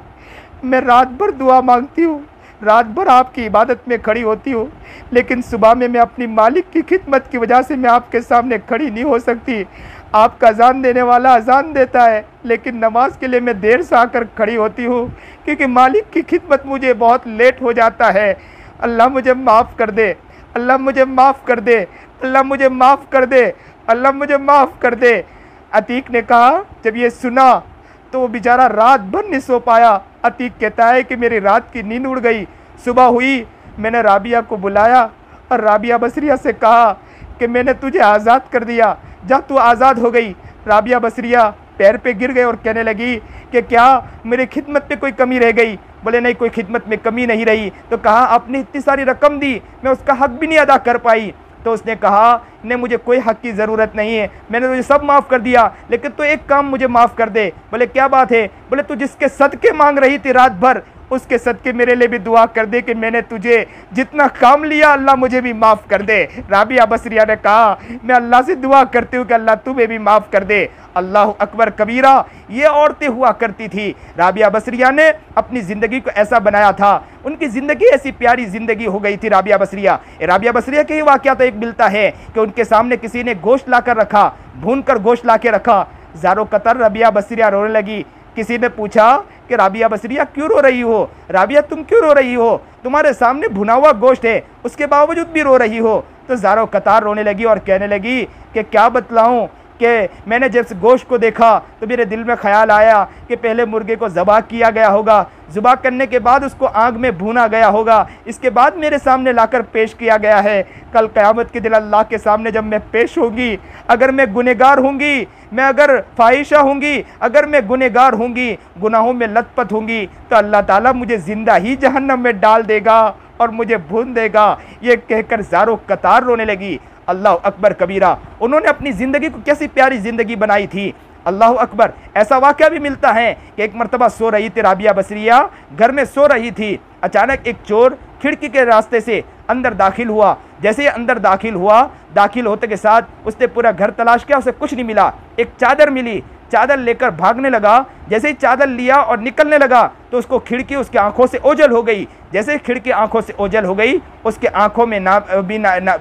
मैं रात भर दुआ मांगती हूँ, रात भर आपकी इबादत में खड़ी होती हूँ, लेकिन सुबह में मैं अपनी मालिक की खिदमत की वजह से मैं आपके सामने खड़ी नहीं हो सकती। आपका अजान देने वाला अजान देता है, लेकिन नमाज के लिए मैं देर से आकर खड़ी होती हूँ, क्योंकि मालिक की खिदमत मुझे बहुत लेट हो जाता है। अल्लाह मुझे माफ़ कर दे, अल्लाह मुझे माफ़ कर दे, अल्लाह मुझे माफ़ कर दे, अल्लाह मुझे माफ़ कर दे। अतीक ने कहा, जब ये सुना तो वो बेचारा रात भर नहीं सो पाया। अतीक कहता है कि मेरी रात की नींद उड़ गई। सुबह हुई, मैंने राबिया को बुलाया और राबिया बसरिया से कहा कि मैंने तुझे आज़ाद कर दिया, जा तू आज़ाद हो गई। राबिया बसरिया पैर पे गिर गए और कहने लगी कि क्या मेरी खिदमत में कोई कमी रह गई? बोले नहीं, कोई खिदमत में कमी नहीं रही। तो कहा आपने इतनी सारी रकम दी, मैं उसका हक भी नहीं अदा कर पाई। तो उसने कहा नहीं, मुझे कोई हक की ज़रूरत नहीं है, मैंने तुझे सब माफ़ कर दिया, लेकिन तो एक काम मुझे माफ़ कर दे। बोले क्या बात है? बोले तू जिसके सदके मांग रही थी रात भर, उसके सदके मेरे लिए भी दुआ कर दे कि मैंने तुझे जितना काम लिया अल्लाह मुझे भी माफ़ कर दे। राबिया बसरिया ने कहा मैं अल्लाह से दुआ करती हूँ कि अल्लाह तुम्हें भी माफ़ कर दे। अल्लाह अकबर कबीरा। ये औरतें हुआ करती थी। राबिया बसरिया ने अपनी ज़िंदगी को ऐसा बनाया था, उनकी ज़िंदगी ऐसी प्यारी ज़िंदगी हो गई थी राबिया बसरिया। राबिया बसरिया के ही वाक़या तो एक मिलता है कि उनके सामने किसी ने गोश्त ला कर रखा, भून कर गोश्त ला के रखा। ज़ारो कतर राबिया बसरिया रोने लगी। किसी ने पूछा कि राबिया बसरिया क्यों रो रही हो? राबिया तुम क्यों रो रही हो? तुम्हारे सामने भुना हुआ गोश्त है, उसके बावजूद भी रो रही हो। तो ज़ारो कतार रोने लगी और कहने लगी कि क्या बतलाऊँ कि मैंने जब गोश्त को देखा तो मेरे दिल में ख्याल आया कि पहले मुर्गे को ज़बह किया गया होगा, ज़बह करने के बाद उसको आग में भूना गया होगा, इसके बाद मेरे सामने लाकर पेश किया गया है। कल क़यामत के दिन अल्लाह के सामने जब मैं पेश होंगी, अगर मैं गुनहगार होंगी, मैं अगर फ़ाहिशा होंगी, अगर मैं गुनहगार होंगी, गुनाहों में लथपथ होंगी, तो अल्लाह ताला मुझे ज़िंदा ही जहन्नम में डाल देगा और मुझे भून देगा। ये कहकर ज़ारो कतार रोने लगी। अल्लाह अकबर कबीरा। उन्होंने अपनी ज़िंदगी को कैसी प्यारी ज़िंदगी बनाई थी। अल्लाह अकबर। ऐसा वाक़या भी मिलता है कि एक मरतबा सो रही थी राबिया बसरिया, घर में सो रही थी, अचानक एक चोर खिड़की के रास्ते से अंदर दाखिल हुआ। जैसे ही अंदर दाखिल हुआ, दाखिल होते के साथ उसने पूरा घर तलाश किया, उसे कुछ नहीं मिला। एक चादर मिली, चादर लेकर भागने लगा। जैसे ही चादर लिया और निकलने लगा तो उसको खिड़की उसके आंखों से ओझल हो गई। जैसे ही खिड़की आंखों से ओझल हो गई, उसके आंखों में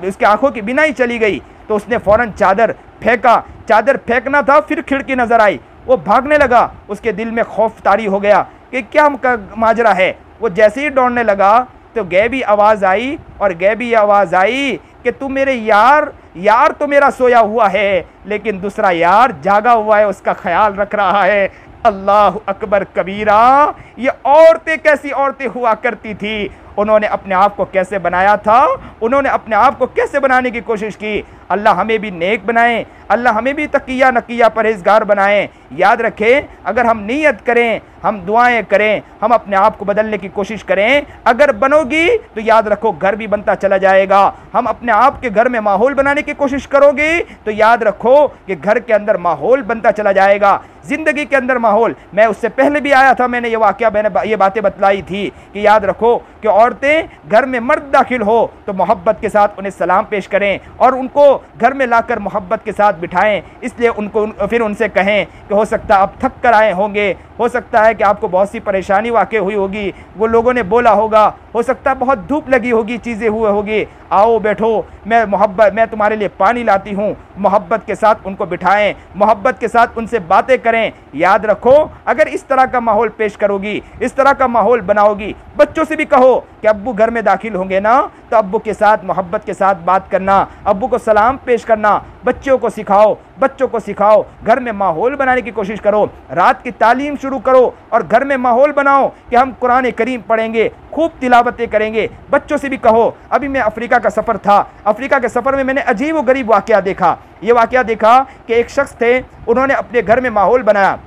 उसके आंखों की बिनाई चली गई। तो उसने फ़ौरन चादर फेंका। चादर फेंकना था, फिर खिड़की नज़र आई, वो भागने लगा। उसके दिल में खौफ तारी हो गया कि क्या माजरा है। वो जैसे ही दौड़ने लगा तो गैबी आवाज़ आई, और गैबी आवाज़ आई कि तू मेरे यार तो मेरा सोया हुआ है, लेकिन दूसरा यार जागा हुआ है, उसका ख्याल रख रहा है। अल्लाह अकबर कबीरा। ये औरतें कैसी औरतें हुआ करती थी। उन्होंने अपने आप को कैसे बनाया था, उन्होंने अपने आप को कैसे बनाने की कोशिश की। अल्लाह हमें भी नेक बनाए, अल्लाह हमें भी तकिया नकिया परहेजगार बनाए। याद रखें, अगर हम नीयत करें, हम दुआएं करें, हम अपने आप को बदलने की कोशिश करें, अगर बनोगी तो याद रखो घर भी बनता चला जाएगा। हम अपने आप के घर में माहौल बनाने की कोशिश करोगी तो याद रखो कि घर के अंदर माहौल बनता चला जाएगा, जिंदगी के अंदर माहौल। मैं उससे पहले भी आया था, मैंने ये बातें बतलाई थी कि याद रखो कि औरतें घर में मर्द दाखिल हो तो मोहब्बत के साथ उन्हें सलाम पेश करें और उनको घर में लाकर मोहब्बत के साथ बिठाएं। इसलिए उनको फिर उनसे कहें कि हो सकता है आप थक कर आए होंगे, हो सकता है कि आपको बहुत सी परेशानी वाक़ई हुई होगी, वो लोगों ने बोला होगा, हो सकता है बहुत धूप लगी होगी, चीज़ें हुए होगी, आओ बैठो, मैं तुम्हारे लिए पानी लाती हूँ। मोहब्बत के साथ उनको बिठाएं, मोहब्बत के साथ उनसे बातें करें। याद रखो, अगर इस तरह का माहौल पेश करोगी, इस तरह का माहौल बनाओगी, बच्चों से भी कहो कि अब्बू घर में दाखिल होंगे ना तो अब्बू के साथ मोहब्बत के साथ बात करना, अब्बू को सलाम पेश करना। बच्चों को सिखाओ, घर में माहौल बनाने की कोशिश करो, रात की तालीम शुरू करो और घर में माहौल बनाओ कि हम कुरान करीम पढ़ेंगे, खूब तिलावतें करेंगे। बच्चों से भी कहो। अभी मैं अफ्रीका का सफ़र था, अफ्रीका के सफ़र में मैंने अजीब व गरीब वाक़या देखा। ये वाक़या देखा कि एक शख्स थे, उन्होंने अपने घर में माहौल बनाया।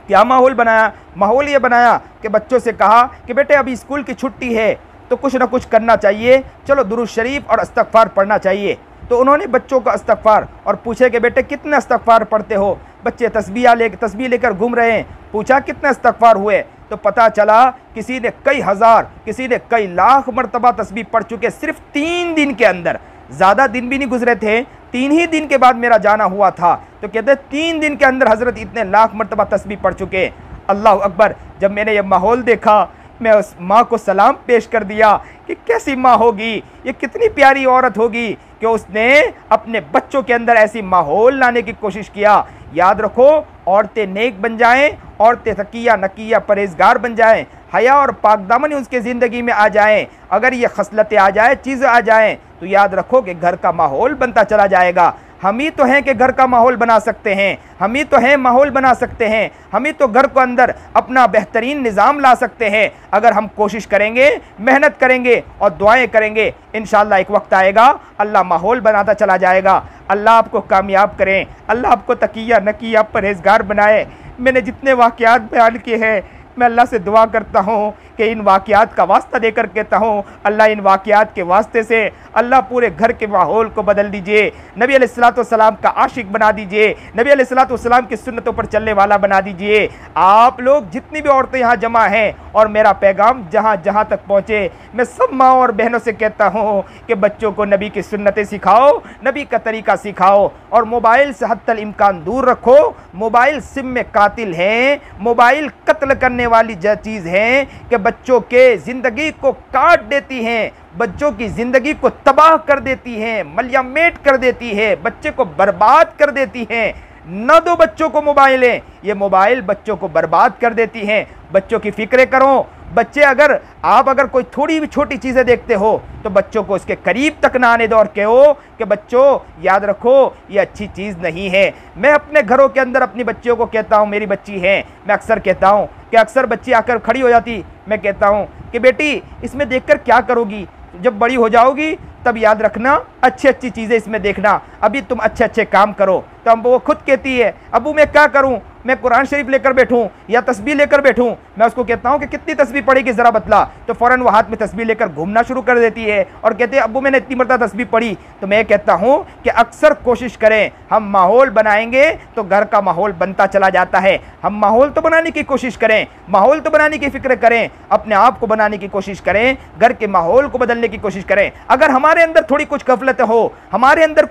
क्या माहौल बनाया? माहौल ये बनाया कि बच्चों से कहा कि बेटे अभी स्कूल की छुट्टी है तो कुछ ना कुछ करना चाहिए, चलो दुरूद शरीफ और इस्तग़फ़ार पढ़ना चाहिए। तो उन्होंने बच्चों को इस्तग़फ़ार और पूछे कि बेटे कितने इस्तग़फ़ार पढ़ते हो? बच्चे तस्बीह लेकर घूम रहे हैं। पूछा कितने इस्तग़फ़ार हुए? तो पता चला किसी ने कई हज़ार, किसी ने कई लाख मरतबा तस्बीह पढ़ चुके, सिर्फ 3 दिन के अंदर। ज़्यादा दिन भी नहीं गुजरे थे, 3 ही दिन के बाद मेरा जाना हुआ था। तो कहते 3 दिन के अंदर हज़रत इतने लाख मरतबा तस्बीह पढ़ चुके। अल्लाह अकबर। जब मैंने ये माहौल देखा, मैं उस माँ को सलाम पेश कर दिया कि कैसी माँ होगी, ये कितनी प्यारी औरत होगी कि उसने अपने बच्चों के अंदर ऐसी माहौल लाने की कोशिश किया। याद रखो, औरतें नेक बन जाएं, औरतें तकिया नकिया परहेजगार बन जाएं, हया और पाकदामनी उसके ज़िंदगी में आ जाएं। अगर ये खसलतें आ जाए, चीज़ें आ जाएं तो याद रखो कि घर का माहौल बनता चला जाएगा। हम ही तो हैं कि घर का माहौल बना सकते हैं, हम ही तो हैं माहौल बना सकते हैं, हम ही तो घर को अंदर अपना बेहतरीन निज़ाम ला सकते हैं। अगर हम कोशिश करेंगे, मेहनत करेंगे और दुआएं करेंगे, इंशाअल्लाह एक वक्त आएगा अल्लाह माहौल बनाता चला जाएगा। अल्लाह आपको कामयाब करें, अल्लाह आपको तकिया नकिया परहेजगार बनाए। मैंने जितने वाक़यात बयान किए हैं, मैं अल्लाह से दुआ करता हूँ कि इन वाक़यात का वास्ता देकर कहता हूँ, अल्लाह इन वाक़यात के वास्ते से अल्लाह पूरे घर के माहौल को बदल दीजिए, नबी अलैहिस्सलाम का आशिक बना दीजिए, नबी अलैहिस्सलाम की सुन्नतों पर चलने वाला बना दीजिए। आप लोग जितनी भी औरतें यहाँ जमा हैं और मेरा पैगाम जहाँ जहाँ तक पहुँचे, मैं सब माँ और बहनों से कहता हूँ कि बच्चों को नबी की सुन्नतें सिखाओ, नबी का तरीका सिखाओ और मोबाइल से हद्दल इम्कान दूर रखो। मोबाइल सिम में कातिल हैं, मोबाइल कत्ल करने वाली चीज़ है कि बच्चों के ज़िंदगी को काट देती हैं, बच्चों की ज़िंदगी को तबाह कर देती हैं, मलियामेट कर देती है, बच्चे को बर्बाद कर देती हैं। न दो बच्चों को मोबाइलें, ये मोबाइल बच्चों को बर्बाद कर देती हैं। बच्चों की फ़िक्र करो। बच्चे अगर कोई थोड़ी भी छोटी चीज़ें देखते हो तो बच्चों को इसके करीब तक ना आने दो और कहो कि बच्चों याद रखो ये अच्छी चीज़ नहीं है। मैं अपने घरों के अंदर अपनी बच्चियों को कहता हूँ, मेरी बच्ची है, मैं अक्सर कहता हूँ कि अक्सर बच्ची आकर खड़ी हो जाती, मैं कहता हूँ कि बेटी इसमें देखकर क्या करोगी, जब बड़ी हो जाओगी तब याद रखना अच्छी अच्छी चीज़ें इसमें देखना, अभी तुम अच्छे अच्छे काम करो। तो अब वो खुद कहती है, अबू मैं क्या करूं, मैं कुरान शरीफ लेकर बैठूं या तस्बीह लेकर बैठूं। मैं उसको कहता हूं कि कितनी तस्बीह पढ़ेगी ज़रा बतला, तो फ़ौरन वो हाथ में तस्बीह लेकर घूमना शुरू कर देती है और कहते हैं अब्बू मैंने इतनी मरतबा तस्बीह पढ़ी। तो मैं कहता हूं कि अक्सर कोशिश करें, हम माहौल बनाएंगे तो घर का माहौल बनता चला जाता है। हम माहौल तो बनाने की कोशिश करें, माहौल तो बनाने की फ़िक्र करें, अपने आप को बनाने की कोशिश करें, घर के माहौल को बदलने की कोशिश करें। अगर हमारे अंदर थोड़ी कुछ गफलत हो, हमारे अंदर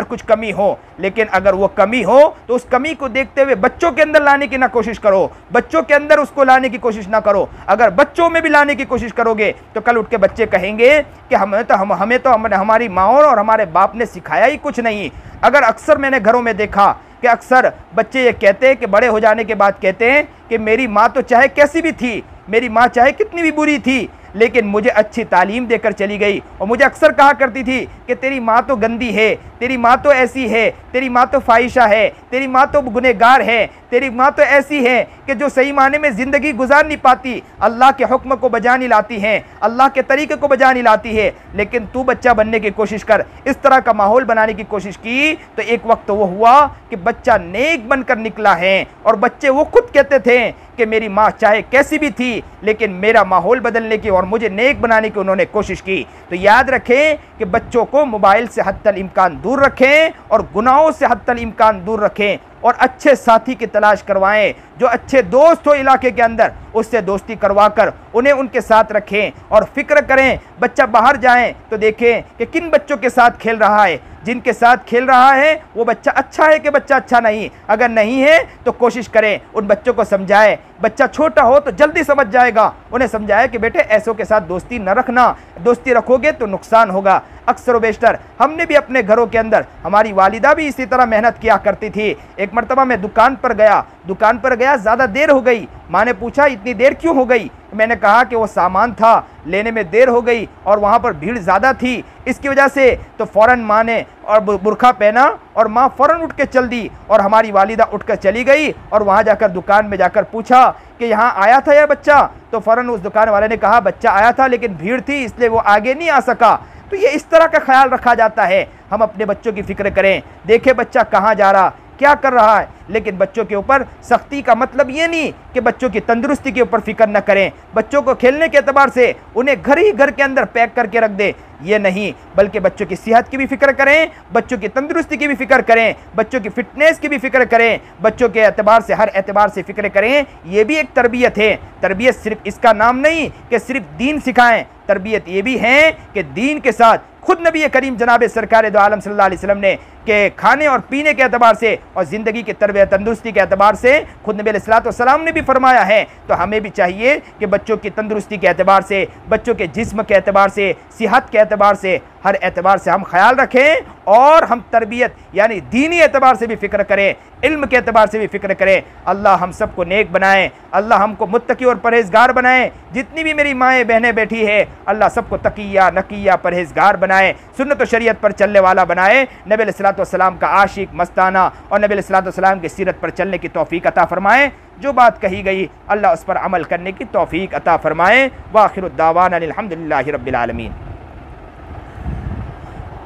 कुछ कमी हो, लेकिन अगर वो कमी हो तो उस कमी को देखते हुए बच्चों के अंदर लाने की ना कोशिश करो, बच्चों के अंदर उसको लाने की कोशिश ना करो। अगर बच्चों में भी लाने की कोशिश करोगे तो कल उठ के बच्चे कहेंगे कि हमारी माँ और हमारे बाप ने सिखाया ही कुछ नहीं। अगर अक्सर मैंने घरों में देखा कि अक्सर बच्चे ये कहते हैं कि बड़े हो जाने के बाद कहते हैं कि मेरी माँ तो चाहे कैसी भी थी, मेरी माँ चाहे कितनी भी बुरी थी, लेकिन मुझे अच्छी तालीम देकर चली गई। और मुझे अक्सर कहा करती थी कि तेरी माँ तो गंदी है, तेरी माँ तो ऐसी है, तेरी माँ तो फाहिशा है, तेरी माँ तो गुनहगार है, तेरी माँ तो ऐसी है कि जो सही माने में ज़िंदगी गुजार नहीं पाती, अल्लाह के हुक्म को बजा नहीं लाती है, अल्लाह के तरीके को बजा नहीं लाती है। लेकिन तू बच्चा बनने की कोशिश कर, इस तरह का माहौल बनाने की कोशिश की तो एक वक्त वो हुआ कि बच्चा नेक बनकर निकला है। और बच्चे वो खुद कहते थे कि मेरी माँ चाहे कैसी भी थी लेकिन मेरा माहौल बदलने की और मुझे नेक बनाने की उन्होंने कोशिश की। तो याद रखें कि बच्चों को मोबाइल से हद्दल इम्कान दूर रखें और गुनाहों से हद्दल इम्कान दूर रखें और अच्छे साथी की तलाश करवाएं, जो अच्छे दोस्त हो इलाके के अंदर, उससे दोस्ती करवाकर उन्हें उनके साथ रखें और फिक्र करें। बच्चा बाहर जाएं तो देखें कि किन बच्चों के साथ खेल रहा है, जिनके साथ खेल रहा है वो बच्चा अच्छा है कि बच्चा अच्छा नहीं, अगर नहीं है तो कोशिश करें उन बच्चों को समझाएं। बच्चा छोटा हो तो जल्दी समझ जाएगा, उन्हें समझाएं कि बेटे ऐसों के साथ दोस्ती न रखना, दोस्ती रखोगे तो नुकसान होगा। अक्सर व बेशतर हमने भी अपने घरों के अंदर, हमारी वालिदा भी इसी तरह मेहनत किया करती थी। एक मरतबा मैं दुकान पर गया, ज़्यादा देर हो गई। माँ ने पूछा इतनी देर क्यों हो गई? मैंने कहा कि वो सामान था लेने में देर हो गई और वहाँ पर भीड़ ज़्यादा थी, इसकी वजह से। तो फ़ौरन माँ ने और बुरखा पहना और माँ फ़ौरन उठ के चल दी और हमारी वालिदा उठ कर चली गई और वहाँ जाकर दुकान में जाकर पूछा कि यहाँ आया था यह बच्चा? तो फ़ौरन उस दुकान वाले ने कहा बच्चा आया था लेकिन भीड़ थी इसलिए वो आगे नहीं आ सका। तो ये इस तरह का ख्याल रखा जाता है। हम अपने बच्चों की फ़िक्र करें, देखें बच्चा कहाँ जा रहा, क्या कर रहा है। लेकिन बच्चों के ऊपर सख्ती का मतलब ये नहीं कि बच्चों की तंदुरुस्ती के ऊपर फिक्र न करें, बच्चों को खेलने के एतबार से उन्हें घर के अंदर पैक करके रख दे, ये नहीं, बल्कि बच्चों की सेहत की भी फिक्र करें, बच्चों की तंदुरुस्ती की भी फिक्र करें, बच्चों की फिटनेस की भी फिक्र करें, बच्चों के एतबार से, हर एतबार से फिक्र करें। ये भी एक तरबियत है। तरबियत सिर्फ इसका नाम नहीं कि सिर्फ दीन सिखाएं, तरबियत ये भी है कि दीन के साथ खुद नबी करीम जनाब सरकार दो आलम सल्लल्लाहु अलैहि वसल्लम ने के खाने और पीने के एतबार से और ज़िंदगी की तरबियत तंदुरुस्ती के एतबार से खुद नबी अलैहिस्सलाम ने भी फरमाया है। तो हमें भी चाहिए कि बच्चों की तंदुरुस्ती के एतबार से, बच्चों के जिस्म के एतबार से, सेहत के एतबार से, हर एतबार से हम ख्याल रखें और हम तरबियत यानी दीनी एतबार से भी फ़िक्र करें, इल्म के एतबार से भी फ़िक्र करें। अल्लाह हम सबको नेक बनाएं, अल्लाह हमको मुत्तकी और परहेज़गार बनाएं। जितनी भी मेरी माएँ बहनें बैठी है, अल्लाह सबको तकिया नकिया परहेज़गार बनाए, सुन्नत व शरीयत पर चलने वाला बनाए, नबी अलैहिस्सलाम का आशिक मस्ताना और नबी अलैहिस्सलाम की सीरत पर चलने की तौफीक अता फरमाए। जो बात कही गई अल्लाह उस पर अमल करने की तौफीक अता फरमाए। वाखिरु दावाना अल्हम्दुलिल्लाहि रब्बिल आलमीन।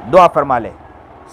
दुआ फरमा ले।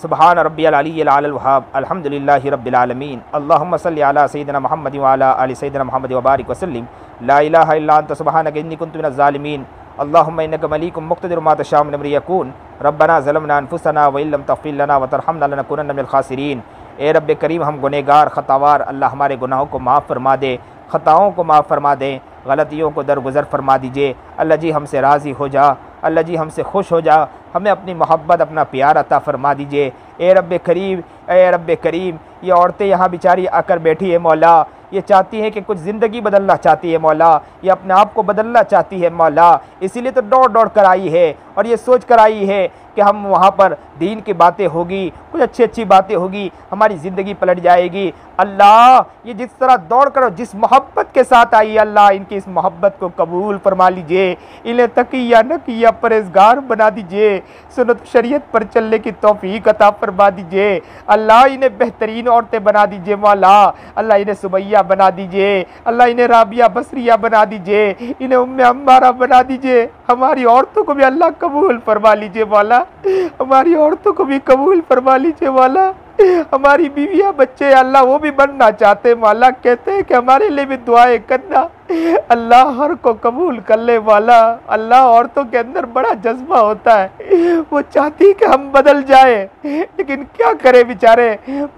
सुबहान रब्बियल अलिय्यिल आलल वहाब अल्हम्दुलिल्लाहि रब्बिल आलमीन। अल्लाहुम्मा सल्लि अला सय्यिदिना मुहम्मद व अला आलि सय्यिदिना मुहम्मद व बारिक वसल्लिम। ला इलाहा इल्ला अंत सुबहानक इन्नी कुन्तु मिनज़ ज़ालिमीन। अल्लाहुम्मा इन्नका मलीकुम मुक़्तदिर मा तशाअ मिन अम्रि यकून। रब्बना ज़लमना अनफुसना व इल्लम तग़फिर लना व तरहमना लनकुनन्ना मिनल ख़ासिरीन। ए रब्ब करीम, हम गुनहगार ख़तावार, अल्लाह हमारे गुनाहों को माफ़ फरमा दे, ख़ताओं को माफ़ फरमा दे, गलतियों को दरगुज़र फरमा दीजिए। अल्लाह जी हमसे राज़ी हो जा, अल्लाह जी हमसे खुश हो जा, हमें अपनी मोहब्बत अपना प्यार अता फरमा दीजिए। ए रब्ब करीम, ये औरतें यहाँ बेचारी आकर बैठी है मौला, ये चाहती हैं कि कुछ ज़िंदगी बदलना चाहती है मौला, ये अपने आप को बदलना चाहती है मौला, इसीलिए तो दौड़ दौड़ कर आई है और ये सोच कर आई है कि हम वहाँ पर दीन की बातें होगी, कुछ अच्छी अच्छी बातें होगी, हमारी ज़िंदगी पलट जाएगी। अल्लाह, ये जिस तरह दौड़ कर जिस मोहब्बत के साथ आई, अल्लाह इनकी इस मोहब्बत को कबूल फरमा लीजिए, इन्हें तकिया नकिया परहेज़गार बना दीजिए, सुन्नत शरीयत पर चलने की तौफीक अता फरमा दीजिए। अल्लाह इन्हें बेहतरीन औरतें बना दीजिए मौला, अल्लाह इन्हें सुमैया बना दीजिए, अल्लाह इन्हें राबिया बसरिया बना दीजिए, इन्हें उम्मे अम्मारा बना दीजिए। हमारी औरतों को भी अल्लाह कबूल फरमा लीजिए मौला, हमारी औरतों को भी कबूल फरमा लीजिए मौला। हमारी बीवियाँ बच्चे अल्लाह वो भी बनना चाहते मौला, कहते हैं कि हमारे लिए भी दुआएं करना, अल्लाह हर को कबूल कर ले मौला। अल्लाह औरतों के अंदर बड़ा जज्बा होता है, वो चाहती है कि हम बदल जाए, लेकिन क्या करे बेचारे,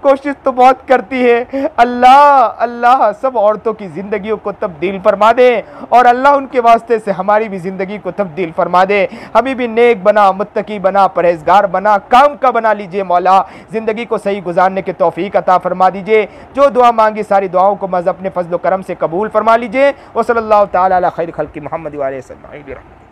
कोशिश तो बहुत करती है। अल्लाह सब औरतों की ज़िंदगियों को तब्दील फरमा दे और अल्लाह उनके वास्ते से हमारी भी ज़िंदगी को तब्दील फरमा दे। हमें भी नेक बना, मुत्तकी बना, परहेज़गार बना, काम का बना लीजिए मौला। ज़िंदगी को सही गुजारने की तौफीक अता फरमा दीजिए। जो दुआ मांगी सारी दुआओं को मज़ अपने फजल करम से कबूल फरमा लीजिए। वसल्लल्लाहु तआला अला खैर खल्क़ि मुहम्मद व आलिहि वसल्लम।